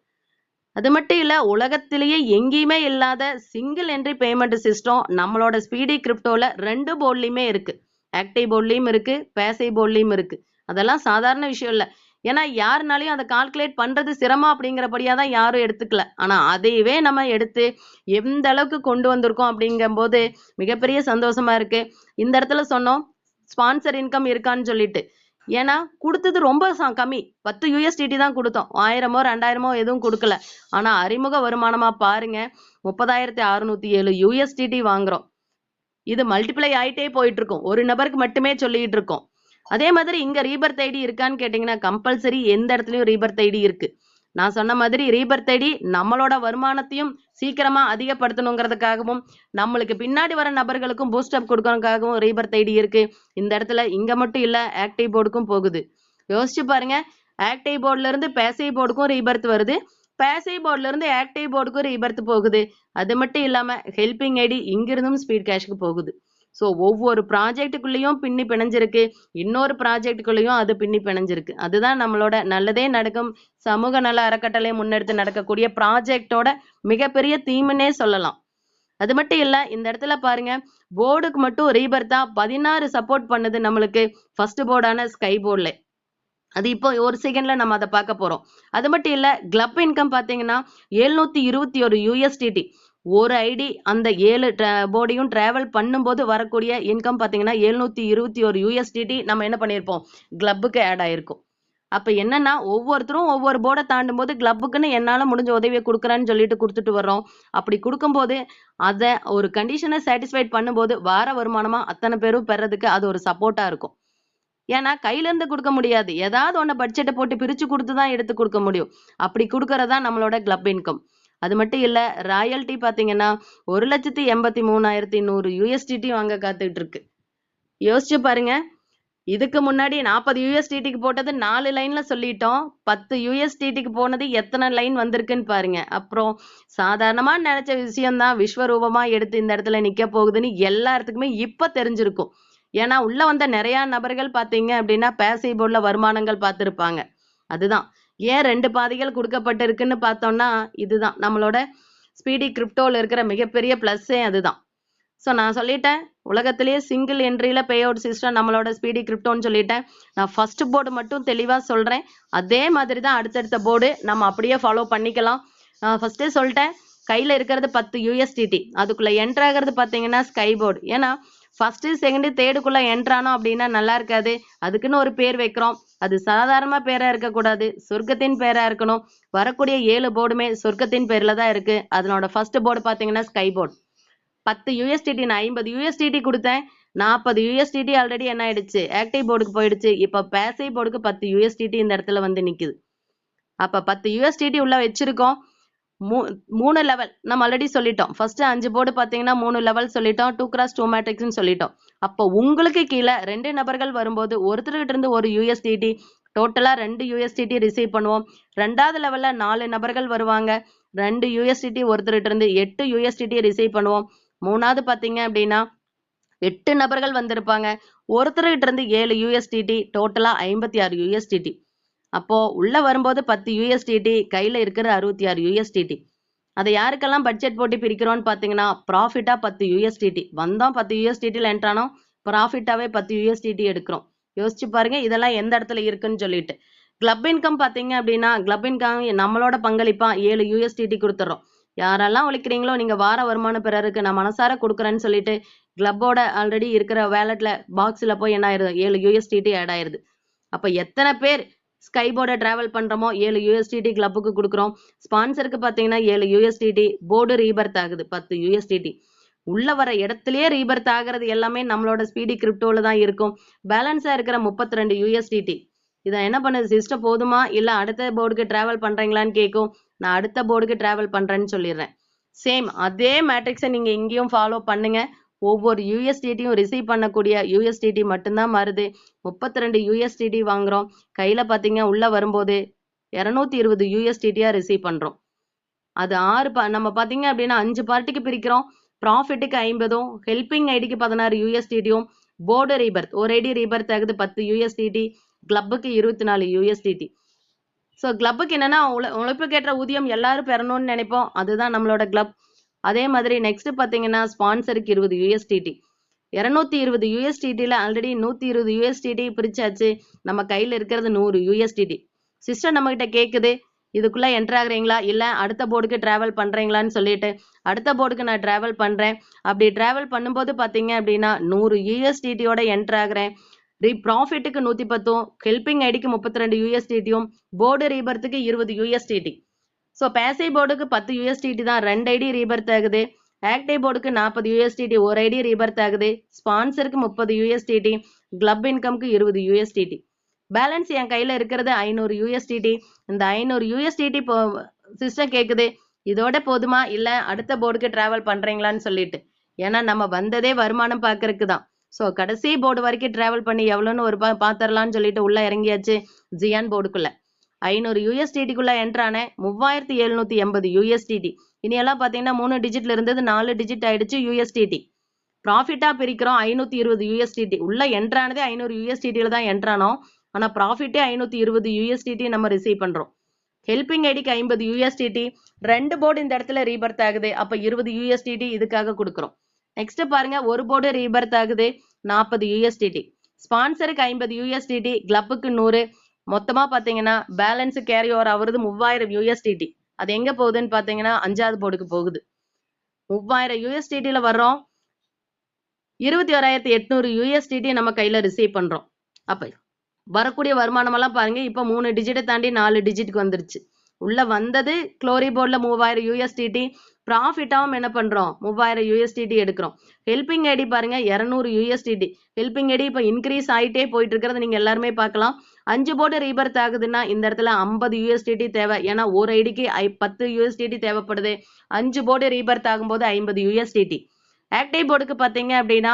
அது மட்டும் இல்ல, உலகத்திலேயே எங்கேயுமே இல்லாத சிங்கிள் என்ட்ரி பேமெண்ட் சிஸ்டம் நம்மளோட ஸ்பீடி கிரிப்டோல 2 போர்ட்லயுமே இருக்கு. ஆக்டிவ் போர்ட்லயும் இருக்கு, பேசிவ் போர்ட்லயும் இருக்கு. அதெல்லாம் சாதாரண விஷயம் இல்ல. ஏன்னா யாருனாலையும் அதை கால்குலேட் பண்றது சிரமம் அப்படிங்கிறபடியா தான் யாரும் எடுத்துக்கல. ஆனா அதையவே நம்ம எடுத்து எந்த அளவுக்கு கொண்டு வந்திருக்கோம் அப்படிங்கும் போது மிகப்பெரிய சந்தோஷமா இருக்கு. இந்த இடத்துல சொன்னோம் ஸ்பான்சர் இன்கம் இருக்கான்னு சொல்லிட்டு. ஏன்னா கொடுத்தது ரொம்ப கம்மி. 10 USDT தான் கொடுத்தோம். 1000மோ 2000மோ எதுவும் கொடுக்கல. ஆனா அறிமுக வருமானமா பாருங்க 30,607 USDT வாங்குறோம். இது மல்டிப்ளை ஆயிட்டே போயிட்டு இருக்கும். ஒரு நபருக்கு மட்டுமே சொல்லிட்டு இருக்கோம். அதே மாதிரி இங்க ரீபர்த் ஐடி இருக்கான்னு கேட்டீங்கன்னா கம்பல்சரி எந்த இடத்துலயும் ரீபர்த் ஐடி இருக்கு. நான் சொன்ன மாதிரி ரீபர்த் ஐடி நம்மளோட வருமானத்தையும் சீக்கிரமா அதிகப்படுத்தணுங்கிறதுக்காகவும் நம்மளுக்கு பின்னாடி வர நபர்களுக்கும் பூஸ்டப் கொடுக்கறதுக்காகவும் ரீபர்த் ஐடி இருக்கு. இந்த இடத்துல இங்க மட்டும் இல்ல, ஆக்டிவ் போர்டுக்கும் போகுது. யோசிச்சு பாருங்க, ஆக்டிவ் போர்டுல இருந்து பேசிவ் போர்டுக்கும் ரீபர்த் வருது, பேசிவ் போர்டுல இருந்து ஆக்டிவ் போர்டுக்கும் ரீபர்த் போகுது. அது மட்டும் இல்லாம ஹெல்பிங் ஐடி இங்கிருந்தும் ஸ்பீட் கேஷ்க்கு போகுது. ஸோ ஒவ்வொரு ப்ராஜெக்டுக்குள்ளேயும் பின்னி பிணைஞ்சிருக்கு, இன்னொரு ப்ராஜெக்டுக்குள்ளேயும் அது பின்னி பிணைஞ்சிருக்கு. அதுதான் நம்மளோட நல்லதே நடக்கும் சமூக நல அறக்கட்டளை முன்னெடுத்து நடக்கக்கூடிய ப்ராஜெக்டோட மிகப்பெரிய தீம்னே சொல்லலாம். அது மட்டும் இல்ல, இந்த இடத்துல பாருங்க போர்டுக்கு மட்டும் ரீபர்த்தா 16 சப்போர்ட் பண்ணுது நம்மளுக்கு ஃபர்ஸ்ட் போர்டான ஸ்கை போர்ட்ல. அது இப்போ ஒரு செகண்ட்ல நம்ம அதை பார்க்க போறோம். அது மட்டும் இல்ல, கிளப் இன்கம் பாத்தீங்கன்னா 721 USDT. ஒரு ஐடி அந்த 7 போர்டையும் டிராவல் பண்ணும்போது வரக்கூடிய இன்கம் பாத்தீங்கன்னா 721 USDT நம்ம என்ன பண்ணியிருப்போம், கிளப்புக்கு ஆட் ஆயிருக்கும். அப்ப என்னன்னா ஒவ்வொருத்தரும் ஒவ்வொரு போர்டை தாண்டும் போது கிளப்புக்குன்னு என்னால முடிஞ்ச உதவியை கொடுக்குறேன்னு சொல்லிட்டு கொடுத்துட்டு வர்றோம். அப்படி கொடுக்கும்போது அதை ஒரு கண்டிஷனை சாட்டிஸ்ஃபைட் பண்ணும்போது வார வருமானமா அத்தனை பேரும் பெறதுக்கு அது ஒரு சப்போர்ட்டா இருக்கும். ஏன்னா கையில இருந்து கொடுக்க முடியாது, ஏதாவது ஒண்ணு பட்ஜெட்டை போட்டு பிரிச்சு கொடுத்துதான் எடுத்து கொடுக்க முடியும். அப்படி கொடுக்கறதா நம்மளோட கிளப் இன்கம். அது மட்டும் இல்ல, ராயல்டி பாத்தீங்கன்னா 1,83,100 USDT வாங்க காத்துக்கிட்டு இருக்கு. யோசிச்சு பாருங்க, இதுக்கு முன்னாடி 40 USDTக்கு போட்டது 4 லைன்ல சொல்லிட்டோம். 10 USDTக்கு போனது எத்தனை லைன் வந்திருக்குன்னு பாருங்க. அப்புறம் சாதாரணமா நினைச்ச விஷயம்தான் விஸ்வரூபமா எடுத்து இந்த இடத்துல நிக்க போகுதுன்னு எல்லாத்துக்குமே இப்ப தெரிஞ்சிருக்கும். ஏன்னா உள்ள வந்த நிறைய நபர்கள் பாத்தீங்க அப்படின்னா பேசிவ் போர்ட்ல வருமானங்கள் பார்த்திருப்பாங்க. அதுதான் ஏன் 2 பாதைகள் கொடுக்கப்பட்டிருக்குன்னு பார்த்தோம்னா இதுதான் நம்மளோட ஸ்பீடி கிரிப்டோல இருக்கிற மிகப்பெரிய பிளஸ்ஸே அதுதான். ஸோ நான் சொல்லிட்டேன், உலகத்திலேயே சிங்கிள் என்ட்ரியில பே அவுட் சிஸ்டம் நம்மளோட ஸ்பீடி கிரிப்டோன்னு சொல்லிட்டேன். நான் ஃபர்ஸ்ட் போர்டு மட்டும் தெளிவா சொல்றேன். அதே மாதிரி தான் அடுத்தடுத்த போர்டு நம்ம அப்படியே ஃபாலோ பண்ணிக்கலாம். ஃபர்ஸ்டே சொல்லிட்டேன், கையில இருக்கிறது 10 USDT. அதுக்குள்ள என்டர் ஆகிறது பாத்தீங்கன்னா ஸ்கை போர்டு. ஏன்னா ஃபர்ஸ்ட் செகண்ட் தேர்டுக்குள்ள என்ட்ரானோம் அப்படின்னா நல்லா இருக்காது. அதுக்குன்னு ஒரு பேர் வைக்கிறோம். அது சாதாரணமா பேரா இருக்கக்கூடாது, சொர்க்கத்தின் பேரா இருக்கணும். வரக்கூடிய 7 போர்டுமே சொர்க்கத்தின் பேர்ல தான் இருக்கு. அதனோட ஃபர்ஸ்ட் போர்டு பாத்தீங்கன்னா ஸ்கை போர்டு. 10 USDT நான் 50 USDT கொடுத்தேன். 40 USDT ஆல்ரெடி என்ன ஆயிடுச்சு, ஆக்டிவ் போர்டுக்கு போயிடுச்சு. இப்ப பேசிவ் போர்டுக்கு 10 USDT இந்த இடத்துல வந்து நிக்குது. அப்ப 10 USDT உள்ள வச்சிருக்கோம். 3 லெவல் நம்ம ஆல்ரெடி சொல்லிட்டோம். ஃபர்ஸ்ட் 5 போர்டு பாத்தீங்கன்னா 3 லெவல் சொல்லிட்டோம். 2x2 மேட்ரிக்ஸ்னு சொல்லிட்டோம். அப்போ உங்களுக்கு கீழே 2 நபர்கள் வரும்போது ஒருத்தர்கிட்ட இருந்து 1 USDT, டோட்டலா 2 USDT ரிசீவ் பண்ணுவோம். 2வது லெவல்ல 4 நபர்கள் வருவாங்க. 2 USDT ஒருத்தர்கிட்ட இருந்து 8 USDT ரிசீவ் பண்ணுவோம். 3வது பாத்தீங்க அப்படின்னா 8 நபர்கள் வந்திருப்பாங்க. ஒருத்தர்கிட்ட இருந்து 7 USDT, டோட்டலா 56 USDT. அப்போ உள்ள வரும்போது 10 USDT, கையில இருக்கிற 66 USDT. அதை யாருக்கெல்லாம் பட்ஜெட் போட்டு பிரிக்கிறோம்னு பாத்தீங்கன்னா ப்ராஃபிட்டா 10 USDT வந்தோம், 10 USDTல என்ட்ரானோம், ப்ராஃபிட்டாவே 10 USDT எடுக்கிறோம். யோசிச்சு பாருங்க இதெல்லாம் எந்த இடத்துல இருக்குன்னு சொல்லிட்டு. கிளப் இன்கம் பாத்தீங்க அப்படின்னா கிளப் இன்கம் நம்மளோட பங்களிப்பா 7 USDT கொடுத்துறோம். யாரெல்லாம் உழைக்கிறீங்களோ நீங்க வார வருமானம் பெறருக்கு நான் மனசார கொடுக்குறேன்னு சொல்லிட்டு கிளப்போட ஆல்ரெடி இருக்கிற வேலட்ல பாக்ஸ்ல போய் என்ன ஆயிருது, 7 USDT ஆட் ஆயிருது. அப்ப எத்தனை பேர் ஸ்கை போர்டை டிராவல் பண்றோமோ 7 யூஎஸ்டிடி கிளப்புக்கு கொடுக்குறோம். ஸ்பான்சருக்கு பார்த்தீங்கன்னா 7 யூஎஸ்டிடி, போர்டு ரீபர்த் ஆகுது 10 யூஎஸ்டிடி. உள்ள வர இடத்துலயே ரீபர்த் ஆகிறது எல்லாமே நம்மளோட ஸ்பீடி கிரிப்டோல தான் இருக்கும். பேலன்ஸா இருக்கிற 32 யூஎஸ்டிடி இதை என்ன பண்ணுது, சிஸ்டம் போதுமா இல்ல அடுத்த போர்டுக்கு டிராவல் பண்றீங்களான்னு கேட்கும். நான் அடுத்த போர்டுக்கு டிராவல் பண்றேன்னு சொல்லிடுறேன். சேம் அதே மேட்ரிக்ஸை நீங்க இங்கேயும் ஃபாலோ பண்ணுங்க. ஒவ்வொரு யூஎஸ்டிடியும் ரிசீவ் பண்ணக்கூடிய யூஎஸ்டிடி மட்டும்தான் மாறுது. 32 யூஎஸ்டிடி வாங்குறோம். கையில பாத்தீங்க உள்ள வரும்போது 220 யூஎஸ்டிடியா ரிசீவ் பண்றோம். அது நம்ம பாத்தீங்க அப்படின்னா 5 பார்ட்டிக்கு பிரிக்கிறோம். ப்ராஃபிட்டுக்கு 50, ஹெல்பிங் ஐடிக்கு 16 யூஎஸ்டிடியும், போர்டு ரீபர்த் ஒரு ஐடி ரீபர்த் ஆகுது 10 யூஎஸ்டிடி, கிளப்புக்கு 24 யூஎஸ்டிடி. ஸோ கிளப்புக்கு என்னன்னா உழைப்புக்கேற்ற ஊதியம் எல்லாரும் பெறணும்னு நினைப்போம். அதுதான் நம்மளோட கிளப். அதே மாதிரி நெக்ஸ்ட் பாத்தீங்கன்னா ஸ்பான்சருக்கு 20 யூஎஸ்டிடி. 220 யூஎஸ்டிடியில் ஆல்ரெடி 120 யூஎஸ்டிடி பிரிச்சாச்சு. நம்ம கையில் இருக்கிறது 100 யூஎஸ்டிடி. சிஸ்டம் நம்ம கிட்ட கேட்குது, இதுக்குள்ள என்டர் ஆகுறீங்களா இல்ல அடுத்த போர்டுக்கு டிராவல் பண்றீங்களான்னு சொல்லிட்டு அடுத்த போர்டுக்கு நான் டிராவல் பண்றேன். அப்படி டிராவல் பண்ணும்போது பாத்தீங்க அப்படின்னா 100 யூஎஸ்டிடியோட என்டர் ஆகுறேன். ப்ராஃபிட்டுக்கு 110, ஹெல்பிங் ஐடிக்கு 32 யூஎஸ்டிடியும், போர்டு ரீபர்த்துக்கு 20 யூஎஸ்டிடி. ஸோ பேசிவ் போர்டுக்கு 10 யூஎஸ்டிடி தான் 2 ஐடி ரீபர்த் ஆகுது. ஆக்டிவ் போர்டுக்கு 40 யூஎஸ்டிடி ஒரு ஐடி ரீபர்த் ஆகுது. ஸ்பான்சருக்கு 30 யூஎஸ்டிடி, கிளப் இன்கம்க்கு 20 யூஎஸ்டிடி. பேலன்ஸ் என் கையில இருக்கிறது 500 யூஎஸ்டிடி. இந்த 500 யூஎஸ்டிடி சிஸ்டம் கேட்குது, இதோட போதுமா இல்ல அடுத்த போர்டுக்கு டிராவல் பண்றீங்களான்னு சொல்லிட்டு. ஏன்னா நம்ம வந்ததே வருமானம் பார்க்கறதுக்கு தான். ஸோ கடைசி போர்டு வரைக்கும் டிராவல் பண்ணி எவ்வளோன்னு ஒரு பார்த்துடலான்னு சொல்லிட்டு உள்ள இறங்கியாச்சு ஜியான் போர்டுக்குள்ள. 500 யூஎஸ்டிடிக்குள்ள என்ட்ரான 3780 யூஎஸ்டிடி. இனியெல்லாம் பார்த்தீங்கன்னா 3 டிஜிட்ல இருந்தது 4 டிஜிட் ஆயிடுச்சு யூஎஸ்டிடி. ப்ராஃபிட்டா பிரிக்கிறோம் 520 யூஎஸ்டிடி. உள்ள என்ட்ரானதே 500 யூஎஸ்டிடியில தான் என்ட்ரானோம். ஆனா ப்ராஃபிட்டே 520 யூஎஸ்டிடி நம்ம ரிசீவ் பண்றோம். ஹெல்பிங் ஐடிக்கு 50 யூஎஸ்டிடி. 2 போர்டு இந்த இடத்துல ரீபர்த் ஆகுது. அப்ப 20 யூஎஸ்டிடி இதுக்காக கொடுக்குறோம். நெக்ஸ்ட் பாருங்க, ஒரு போர்டு ரீபர்த் ஆகுது 40 யூஎஸ்டிடி. ஸ்பான்சருக்கு 50 யூஎஸ்டிடி, கிளப்புக்கு 100. மொத்தமா பாத்தீங்கன்னா பேலன்ஸ் கேரி ஓவர் ஆகுறது 3000 யூஎஸ்டிடி. அது எங்க போகுதுன்னு பாத்தீங்கன்னா 5வது போர்டுக்கு போகுது. 3000 யூஎஸ்டிடில வர்றோம். 21800 யூஎஸ்டிடி நம்ம கையில ரிசீவ் பண்றோம். அப்ப வரக்கூடிய வருமானம் எல்லாம் பாருங்க, இப்ப 3 டிஜிட்டை தாண்டி 4 டிஜிட்டுக்கு வந்துருச்சு. உள்ள வந்தது குளோரி போர்ட்ல 3000 யூஎஸ்டிடி. ப்ராஃபிட்டாவும் என்ன பண்றோம் 3000 யூஎஸ்டிடி எடுக்கிறோம். ஹெல்பிங் ஐடி பாருங்க 200 யூஎஸ்டிடி. ஹெல்பிங் ஐடி இப்ப இன்க்ரீஸ் ஆயிட்டே போயிட்டு இருக்கிறது நீங்க எல்லாருமே பார்க்கலாம். 5 போர்டு ரீபர்த் ஆகுதுன்னா இந்த இடத்துல 50 யூஎஸ்டிடி தேவை. ஏன்னா ஒரு ஐடிக்கு 10 யூஎஸ்டிடி தேவைப்படுது. 5 போர்டு ரீபர்த் ஆகும்போது 50 யூஎஸ்டிடி. ஆக்டிவ் போர்டுக்கு பாத்தீங்க அப்படின்னா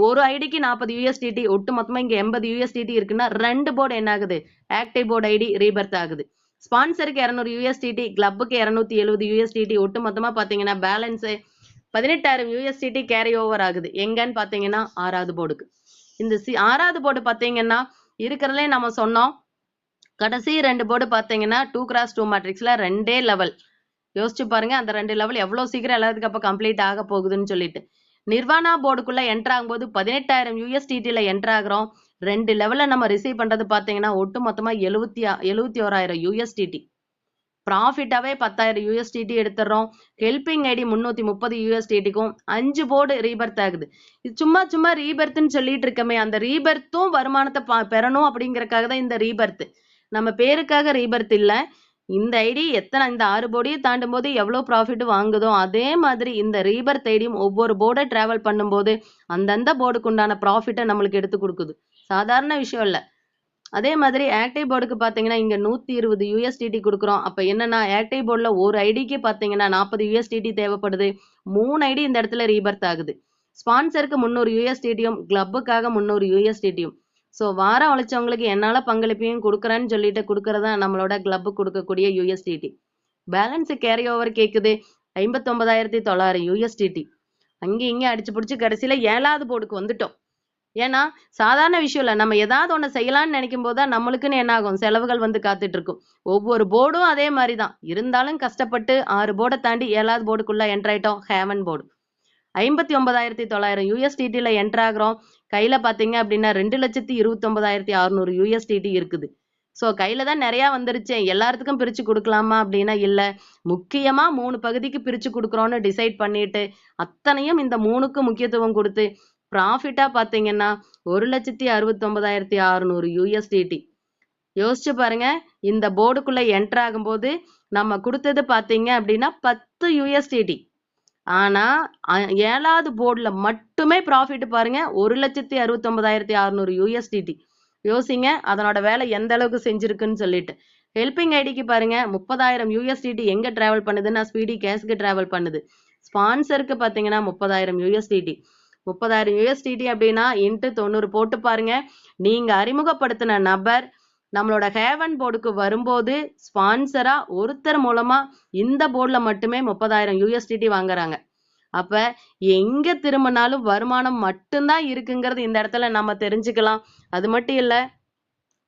ஒரு ஐடிக்கு 40 யூஎஸ்டிடி. ஒட்டு மொத்தமா இங்க 80 யூஎஸ்டிடி இருக்குன்னா 2 போர்டு என்ன ஆகுது, ஆக்டிவ் போர்டு ஐடி ரீபர்த் ஆகுது. ஸ்பான்சருக்கு 200 யூஎஸ்டிடி, கிளப்புக்கு 270 யூஎஸ்டிடி. ஒட்டு மொத்தமா பாத்தீங்கன்னா பேலன்ஸ் 18000 யூஎஸ்டிடி கேரி ஓவர் ஆகுது. எங்கன்னு பாத்தீங்கன்னா 6வது போர்டுக்கு. இந்த 6வது போர்டு பாத்தீங்கன்னா இருக்கிறதுலே நம்ம சொன்னோம், கடைசி 2 போர்டு பாத்தீங்கன்னா 2x2 மேட்ரிக்ஸ்ல 2 லெவல். யோசிச்சு பாருங்க அந்த 2 லெவல் எவ்வளவு சீக்கிரம் எல்லாத்துக்கும் அப்ப கம்ப்ளீட் ஆக போகுதுன்னு சொல்லிட்டு. நிர்வாணா போர்டுக்குள்ள என்டர் ஆகும்போது 18000 யூஎஸ்டிடில என்டர் ஆகுறோம். 2 லெவல்ல நம்ம ரிசீவ் பண்றது பாத்தீங்கன்னா ஒட்டு மொத்தமா 71000 யூஎஸ்டிடி. ப்ராஃபிட்டாவே 10000 யூஎஸ்டிடி எடுத்துறோம். ஹெல்பிங் ஐடி 330 யூஎஸ்டிடிக்கும் 5 போர்டு ரீபர்த் ஆகுது. இது சும்மா ரீபர்த்ன்னு சொல்லிட்டு இருக்கமே, அந்த ரீபர்த்தும் வருமானத்தை பெறணும் அப்படிங்கறக்காக தான் இந்த ரீபர்த். நம்ம பேருக்காக ரீபர்த் இல்ல. இந்த ஐடி இந்த 6 போர்டையும் தாண்டும் போது எவ்வளவு ப்ராஃபிட் வாங்குதோ அதே மாதிரி இந்த ரீபர்த் ஐடியும் ஒவ்வொரு போர்டை டிராவல் பண்ணும்போது அந்தந்த போர்டுக்கு உண்டான ப்ராஃபிட்டை நம்மளுக்கு எடுத்து கொடுக்குது. சாதாரண விஷயம் இல்ல. அதே மாதிரி ஆக்டிவ் போர்டுக்கு பாத்தீங்கன்னா இங்க 120 யூஎஸ்டிடி கொடுக்குறோம். அப்ப என்னன்னா ஆக்டிவ் போர்டுல ஒரு ஐடிக்கு பாத்தீங்கன்னா 40 யூஎஸ்டிடி தேவைப்படுது. 3 ஐடி இந்த இடத்துல ரீபர்த் ஆகுது. ஸ்பான்சருக்கு 300 யூஎஸ்டிடியும், கிளப்புக்காக 300 யூஎஸ்டிடியும். ஸோ வாரம் உழைச்சவங்களுக்கு என்னால பங்களிப்பையும் கொடுக்குறேன்னு சொல்லிட்டு கொடுக்கறதா நம்மளோட கிளப்பு கொடுக்கக்கூடிய யூஎஸ்டிடி. பேலன்ஸ் கேரி ஓவர் கேக்குது 59900 யூஎஸ்டிடி. அங்கே இங்கே அடிச்சு பிடிச்சி கடைசியில 7வது போர்டுக்கு வந்துட்டோம். ஏன்னா சாதாரண விஷயம் இல்லை, நம்ம ஏதாவது ஒன்று செய்யலாம்னு நினைக்கும் போதுதான் நம்மளுக்குன்னு என்ன ஆகும், செலவுகள் வந்து காத்துட்டு இருக்கும். ஒவ்வொரு போர்டும் அதே மாதிரிதான் இருந்தாலும் கஷ்டப்பட்டு 6 போர்டை தாண்டி 7வது போர்டுக்குள்ள என்டர் ஆயிட்டோம். Hemen board 59900 யூஎஸ்டிடில enter ஆகுறோம். கையில பாத்தீங்க அப்படின்னா 2,29,600 யூஎஸ்டிடி இருக்குது. ஸோ கையில தான் நிறைய வந்துருச்சு, எல்லாத்துக்கும் பிரிச்சு கொடுக்கலாமா அப்படின்னா இல்ல, முக்கியமா 3 பகுதிக்கு பிரிச்சு கொடுக்குறோம்னு டிசைட் பண்ணிட்டு அத்தனையும் இந்த 3க்கு முக்கியத்துவம் கொடுத்து ப்ராஃபிட்டா பாத்தீங்கன்னா 1,69,600 யூஎஸ்டிடி. யோசிச்சு பாருங்க, இந்த போர்டுக்குள்ள என்டர் ஆகும்போது நம்ம கொடுத்தது பாத்தீங்க அப்படின்னா 10 USDT. ஆனா 7வது போர்டுல மட்டுமே ப்ராஃபிட் பாருங்க 1,69,600 USDT. யோசிங்க அதனோட வேலை எந்த அளவுக்கு செஞ்சிருக்குன்னு சொல்லிட்டு. ஹெல்பிங் ஐடிக்கு பாருங்க 30,000 USDT எங்க டிராவல் பண்ணுதுன்னா ஸ்பீடி கேஷ்க்கு டிராவல் பண்ணுது. ஸ்பான்சருக்கு பாத்தீங்கன்னா 30,000 USDT. 30,000 USDT அப்படின்னா இன்ட்டு 90 போட்டு பாருங்க. நீங்க அறிமுகப்படுத்தின நபர் நம்மளோட ஹேவன் போர்டுக்கு வரும்போது ஸ்பான்சரா ஒருத்தர் மூலமா இந்த போர்டுல மட்டுமே 30,000 USDT வாங்குறாங்க. அப்ப எங்க திரும்பினாலும் வருமானம் மட்டும்தான் இருக்குங்கிறது இந்த இடத்துல நம்ம தெரிஞ்சுக்கலாம். அது மட்டும் இல்ல,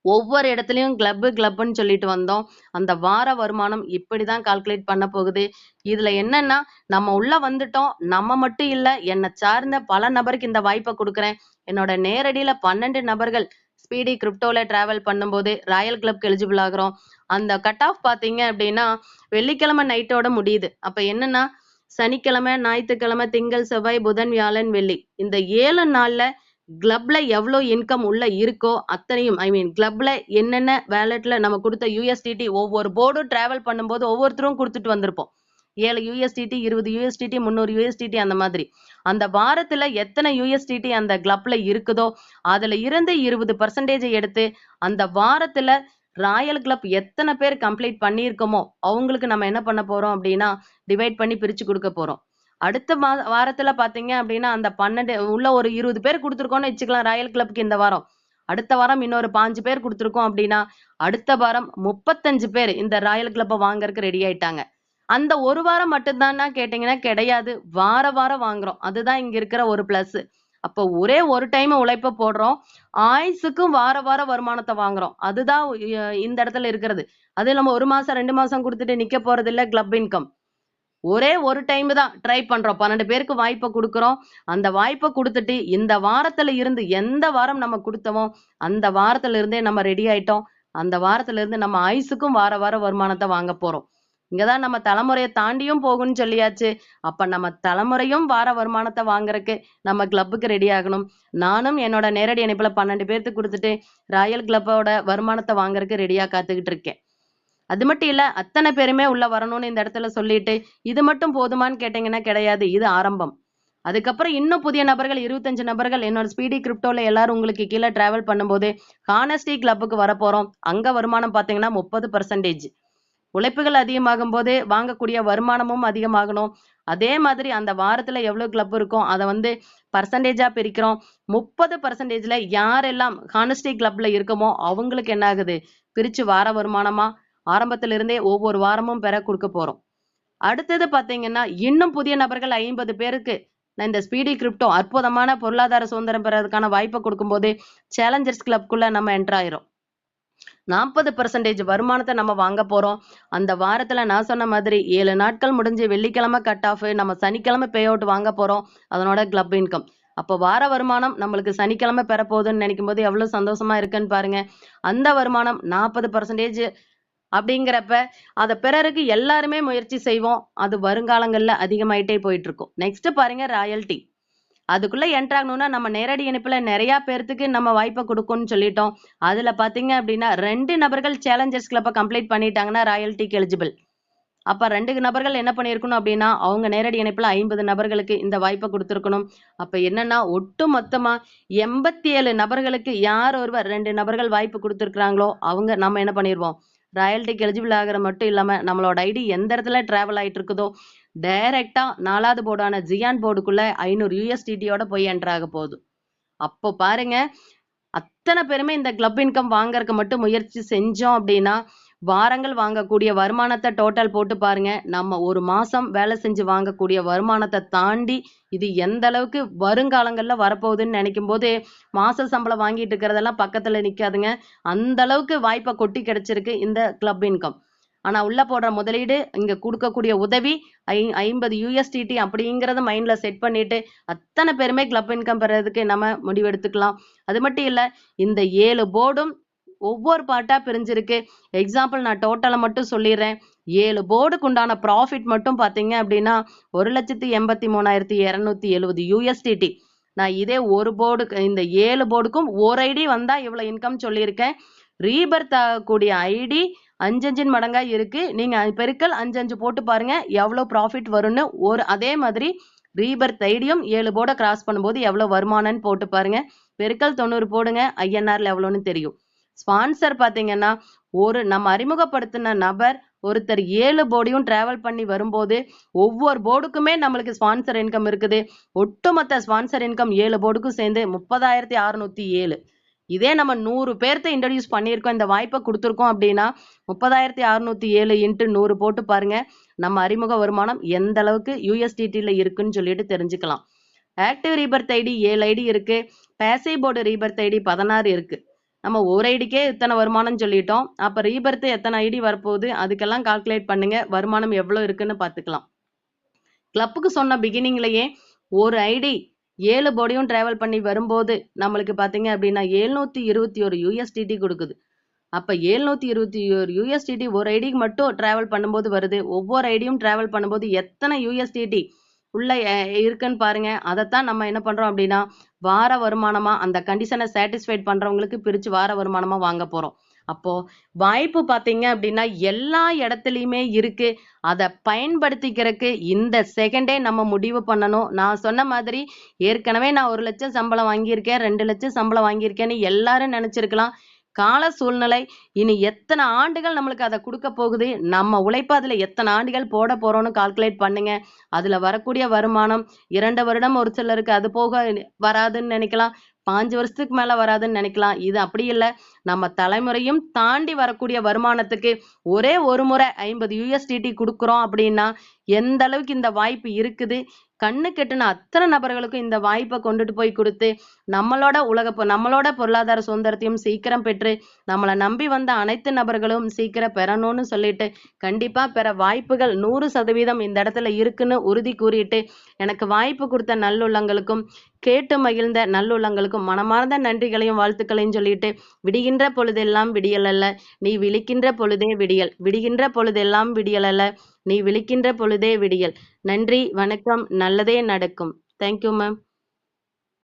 ஒவ்வொரு இடத்துலயும் கிளப்னு சொல்லிட்டு வந்தோம். அந்த வார வருமானம் இப்படிதான் கால்குலேட் பண்ண போகுது. இதுல என்னன்னா நம்ம உள்ள வந்துட்டோம். நம்ம மட்டும் இல்ல, என்னை சார்ந்த பல நபருக்கு இந்த வாய்ப்பை கொடுக்குறேன். என்னோட நேரடியில 12 நபர்கள் ஸ்பீடி கிரிப்டோல டிராவல் பண்ணும்போது ராயல் கிளப்க்கு எலிஜிபிள் ஆகுறோம். அந்த கட் ஆஃப் பாத்தீங்க அப்படின்னா வெள்ளிக்கிழமை நைட்டோட முடியுது. அப்ப என்னன்னா சனிக்கிழமை, ஞாயிற்றுக்கிழமை, திங்கள், செவ்வாய், புதன், வியாழன், வெள்ளி இந்த 7 நாள்ல கிளப்ல எவ்வளவு இன்கம் உள்ள இருக்கோ அத்தனையும் கிளப்ல என்னென்ன வேலட்ல நம்ம கொடுத்த USDT ஒவ்வொரு போர்டும் டிராவல் பண்ணும்போது ஒவ்வொருத்தரும் கொடுத்துட்டு வந்திருப்போம். 7 USDT, 20 USDT, 300 USDT அந்த மாதிரி. அந்த வாரத்துல எத்தனை USDT அந்த கிளப்ல இருக்குதோ அதுல இருந்து 20% எடுத்து அந்த வாரத்துல ராயல் கிளப் எத்தனை பேர் கம்ப்ளீட் பண்ணியிருக்கோமோ அவங்களுக்கு நம்ம என்ன பண்ண போறோம் அப்படின்னா டிவைட் பண்ணி பிரிச்சு கொடுக்க போறோம். அடுத்த வாரத்துல பாத்தீங்க அப்படின்னா அந்த 12 உள்ள ஒரு 20 பேர் கொடுத்துருக்கோம்னு வச்சுக்கலாம் ராயல் கிளப்க்கு இந்த வாரம். அடுத்த வாரம் இன்னொரு 5 பேர் கொடுத்துருக்கோம் அப்படின்னா அடுத்த வாரம் 35 பேர் இந்த ராயல் கிளப்பை வாங்கறதுக்கு ரெடி ஆயிட்டாங்க. அந்த ஒரு வாரம் மட்டும்தான்னா கேட்டீங்கன்னா கிடையாது, வாரம் வாங்குறோம். அதுதான் இங்க இருக்கிற ஒரு பிளஸ். அப்போ ஒரே ஒரு டைம் உழைப்ப போடுறோம், ஆயுசுக்கும் வார வருமானத்தை வாங்குறோம். அதுதான் இந்த இடத்துல இருக்கிறது. அது நம்ம 1 மாசம் 2 மாசம் கொடுத்துட்டு நிக்க போறது இல்ல. கிளப் இன்கம் ஒரே ஒரு டைம் தான் ட்ரை பண்றோம். 12 பேருக்கு வாய்ப்பை கொடுக்குறோம். அந்த வாய்ப்பை கொடுத்துட்டு இந்த வாரத்துல இருந்து எந்த வாரம் நம்ம கொடுத்தோமோ அந்த வாரத்துல இருந்தே நம்ம ரெடி ஆயிட்டோம். அந்த வாரத்துல இருந்து நம்ம ஆயுசுக்கும் வார வருமானத்தை வாங்க போறோம். இங்கதான் நம்ம தலைமுறையை தாண்டியும் போகும்னு சொல்லியாச்சு. அப்ப நம்ம தலைமுறையும் வார வருமானத்தை வாங்குறதுக்கு நம்ம கிளப்புக்கு ரெடி ஆகணும். நானும் என்னோட நேரடி இணைப்புல 12 பேர்த்துக்கு கொடுத்துட்டு ராயல் கிளப்போட வருமானத்தை வாங்குறதுக்கு ரெடியா காத்துக்கிட்டு இருக்கேன். அது மட்டும் இல்ல, அத்தனை பேருமே உள்ள வரணும்னு இந்த இடத்துல சொல்லிட்டு இது மட்டும் போதுமான்னு கேட்டீங்கன்னா கிடையாது, இது ஆரம்பம். அதுக்கப்புறம் இன்னும் புதிய நபர்கள் 25 நபர்கள் என்னோட ஸ்பீடி கிரிப்டோல எல்லாரும் உங்களுக்கு கீழே டிராவல் பண்ணும்போது ஹானஸ்டி கிளப்புக்கு வரப்போறோம். அங்க வருமானம் பாத்தீங்கன்னா 30%. உழைப்புகள் அதிகமாகும் போது வாங்கக்கூடிய வருமானமும் அதிகமாகணும். அதே மாதிரி அந்த வாரத்துல எவ்வளவு கிளப் இருக்கும் அதை பர்சன்டேஜா பிரிக்கிறோம். 30%ல யாரெல்லாம் ஹானஸ்டி கிளப்ல இருக்கமோ அவங்களுக்கு என்ன ஆகுது, பிரிச்சு வார வருமானமா ஆரம்பத்துல இருந்தே ஒவ்வொரு வாரமும் பெற கொடுக்க போறோம். அடுத்தது பாத்தீங்கன்னா இன்னும் புதிய நபர்கள் 50 பேருக்கு நான் இந்த ஸ்பீடி கிரிப்டோ அற்புதமான பொருளாதார சுதந்திரம் பெறதுக்கான வாய்ப்பை கொடுக்கும்போது சேலஞ்சர்ஸ் கிளப்குள்ள நம்ம என்டர் ஆயிரும். 40% வருமானத்தை நம்ம வாங்க போறோம். அந்த வாரத்துல நான் சொன்ன மாதிரி 7 நாட்கள் முடிஞ்சு வெள்ளிக்கிழமை கட் ஆஃப், நம்ம சனிக்கிழமை பே அவுட் வாங்க போறோம். அதனோட கிளப் இன்கம். அப்போ வார வருமானம் நம்மளுக்கு சனிக்கிழமை பெற போகுதுன்னு நினைக்கும் போது எவ்வளவு சந்தோஷமா இருக்குன்னு பாருங்க. அந்த வருமானம் 40% அப்படிங்கிறப்ப அதை பெறறதுக்கு எல்லாருமே முயற்சி செய்வோம். அது வருங்காலங்கள்ல அதிகமாயிட்டே போயிட்டு இருக்கும். நெக்ஸ்ட் பாருங்க ராயல்டி. அதுக்குள்ள என்டர் ஆகணும்னா நம்ம நேரடி இணைப்புல நிறைய பேர்த்துக்கு நம்ம வாய்ப்பை கொடுக்கும்னு சொல்லிட்டோம். அதுல பாத்தீங்க அப்படின்னா 2 நபர்கள் சேலஞ்சர்ஸ் கிளப்பை கம்ப்ளீட் பண்ணிட்டாங்கன்னா ராயல்டிக்கு எலிஜிபிள். அப்ப 2 நபர்கள் என்ன பண்ணிருக்கணும் அப்படின்னா அவங்க நேரடி இணைப்புல 50 நபர்களுக்கு இந்த வாய்ப்பை கொடுத்துருக்கணும். அப்ப என்னன்னா ஒட்டு மொத்தமா 87 நபர்களுக்கு யார் ஒருவர் 2 நபர்கள் வாய்ப்பு கொடுத்துருக்காங்களோ அவங்க நம்ம என்ன பண்ணிடுவோம், ராயல்டிக்கு எலிஜிபிள் ஆகிற மட்டும் இல்லாம நம்மளோட ஐடி எந்த இடத்துல டிராவல் ஆயிட்டு இருக்குதோ டைரக்டா 4வது போர்டான ஜியான் போர்டுக்குள்ள 500 USDT-யோட போய் என்டர் ஆக போகுது. அப்போ பாருங்க, அத்தனை பேருமே இந்த கிளப் இன்கம் வாங்கறதுக்கு மட்டும் முயற்சி செஞ்சோம் அப்படின்னா வாரங்கள் வாங்கக்கூடிய வருமானத்தை டோட்டல் போட்டு பாருங்க. நம்ம ஒரு மாசம் வேலை செஞ்சு வாங்கக்கூடிய வருமானத்தை தாண்டி இது எந்த அளவுக்கு வருங்காலங்கள்ல வரப்போகுதுன்னு நினைக்கும் போது மாச சம்பளம் வாங்கிட்டு இருக்கிறதெல்லாம் பக்கத்துல நிக்காதுங்க. அந்த அளவுக்கு வாய்ப்பை கொட்டி கிடைச்சிருக்கு இந்த கிளப் இன்கம். ஆனா உள்ள போடுற முதலீடு, இங்க கொடுக்கக்கூடிய உதவி 50 USDT அப்படிங்கறத மைண்ட்ல செட் பண்ணிட்டு அத்தனை பேருமே கிளப் இன்கம் பெறதுக்கு நம்ம முடிவெடுத்துக்கலாம். அது மட்டும் இல்ல, இந்த 7 போர்டும் ஒவ்வொரு பார்ட்டா பிரிஞ்சிருக்கு. எக்ஸாம்பிள் நான் டோட்டலை மட்டும் சொல்லிடுறேன். 7 போர்டுக்கு உண்டான ப்ராஃபிட் மட்டும் பாத்தீங்க அப்படின்னா 1,83,270 USDT. நான் இதே ஒரு போர்டு இந்த 7 போர்டுக்கும் ஒரு ஐடி வந்தா இவ்வளவு இன்கம் சொல்லியிருக்கேன். ரீபர்த் ஆகக்கூடிய ஐடி 5 மடங்கா இருக்கு. நீங்க பெருக்கல் 5 போட்டு பாருங்க எவ்வளவு ப்ராஃபிட் வரும்னு. அதே மாதிரி ரீபர்த் ஐடியும் 7 போர்டை கிராஸ் பண்ணும்போது எவ்வளவு வருமானம்னு போட்டு பாருங்க. பெருக்கல் 90 போடுங்க, ஐஎன்ஆர்ல எவ்வளோன்னு தெரியும். ஸ்பான்சர் பாத்தீங்கன்னா நம்ம அறிமுகப்படுத்தின நபர் ஒருத்தர் 7 போர்டையும் டிராவல் பண்ணி வரும்போது ஒவ்வொரு போர்டுக்குமே நம்மளுக்கு ஸ்பான்சர் இன்கம் இருக்குது. ஒட்டுமொத்த ஸ்பான்சர் இன்கம் 7 போர்டுக்கும் சேர்ந்து 30,607. இதே நம்ம 100 பேர்த்த இன்ட்ரடியூஸ் பண்ணியிருக்கோம், இந்த வாய்ப்பை கொடுத்துருக்கோம் அப்படின்னா 30,607 இன்ட்டு 100 போட்டு பாருங்க நம்ம அறிமுக வருமானம் எந்த அளவுக்கு யூஎஸ்டிடியில் இருக்குன்னு சொல்லிட்டு தெரிஞ்சுக்கலாம். ஆக்டிவ் ரீபர்த் ஐடி 7 ஐடி இருக்கு. பேசிவ் போர்டு ரீபர்த் ஐடி 16 இருக்கு. நம்ம ஒரு ஐடிக்கே இத்தனை வருமானம் சொல்லிட்டோம். அப்ப ரீபர்த் எத்தனை ஐடி வரப்போகுது அதுக்கெல்லாம் கால்குலேட் பண்ணுங்க, வருமானம் எவ்வளவு இருக்குன்னு பார்த்துக்கலாம். கிளப்புக்கு சொன்ன பிகினிங்லயே ஒரு ஐடி 7 போர்டையும் டிராவல் பண்ணி வரும்போது நம்மளுக்கு பாத்தீங்க அப்படின்னா 721 யூஎஸ்டிடி கொடுக்குது. அப்ப 721 யூஎஸ்டிடி ஒரு ஐடிக்கு மட்டும் டிராவல் பண்ணும்போது வருது. ஒவ்வொரு ஐடியும் டிராவல் பண்ணும்போது எத்தனை யூஎஸ்டிடி உள்ள இருக்குன்னு பாருங்க. அதைத்தான் நம்ம என்ன பண்றோம் அப்படின்னா வார வருமானமா அந்த கண்டிஷனை சாட்டிஸ்ஃபைட் பண்றவங்களுக்கு பிரிச்சு வார வருமானமா வாங்க போறோம். அப்போ வாய்ப்பு பாத்தீங்க அப்படின்னா எல்லா இடத்துலயுமே இருக்கு. அதை பயன்படுத்திக்கிறதுக்கு இந்த செகண்டே நம்ம முடிவு பண்ணணும். நான் சொன்ன மாதிரி ஏற்கனவே நான் 1 லட்சம் சம்பளம் வாங்கியிருக்கேன், 2 லட்சம் சம்பளம் வாங்கியிருக்கேன்னு எல்லாரும் நினைச்சிருக்கலாம். கால சூழ்நிலை இனி எத்தனை ஆண்டுகள் நம்மளுக்கு அதை கொடுக்க போகுது, நம்ம உழைப்பு அதுல எத்தனை ஆண்டுகள் போட போறோம்னு கால்குலேட் பண்ணுங்க. அதுல வரக்கூடிய வருமானம் 2 வருடம் ஒரு சிலருக்கு அது போக வராதுன்னு நினைக்கலாம், 5 வருஷத்துக்கு மேல வராதுன்னு நினைக்கலாம். இது அப்படி இல்லை, நம்ம தலைமுறையும் தாண்டி வரக்கூடிய வருமானத்துக்கு ஒரே ஒரு முறை 50 யூஎஸ்டிடி கொடுக்குறோம் அப்படின்னா எந்த அளவுக்கு இந்த வாய்ப்பு இருக்குது. கண்ணு கெட்டுன அத்தனை நபர்களுக்கும் இந்த வாய்ப்பை கொண்டுட்டு போய் கொடுத்து நம்மளோட பொருளாதார சுதந்திரத்தையும் சீக்கிரம் பெற்று நம்மளை நம்பி வந்த அனைத்து நபர்களும் சீக்கிரம் பெறணும்னு சொல்லிட்டு கண்டிப்பா பெற வாய்ப்புகள் 100% இந்த இடத்துல இருக்குன்னு உறுதி கூறிட்டு எனக்கு வாய்ப்பு கொடுத்த நல்லுள்ளங்களுக்கும் கேட்டு மகிழ்ந்த நல்லுள்ளங்களுக்கும் மனமார்ந்த நன்றிகளையும் வாழ்த்துக்களையும் சொல்லிட்டு விடுகின்ற பொழுதெல்லாம் விடியல் அல்ல, நீ விழிக்கின்ற பொழுதே விடியல். விடுகின்ற பொழுதெல்லாம் விடியல் அல்ல, நீ விழிக்கின்ற பொழுதே விடியல். நன்றி, வணக்கம், நல்லதே நடக்கும். Thank you ma'am.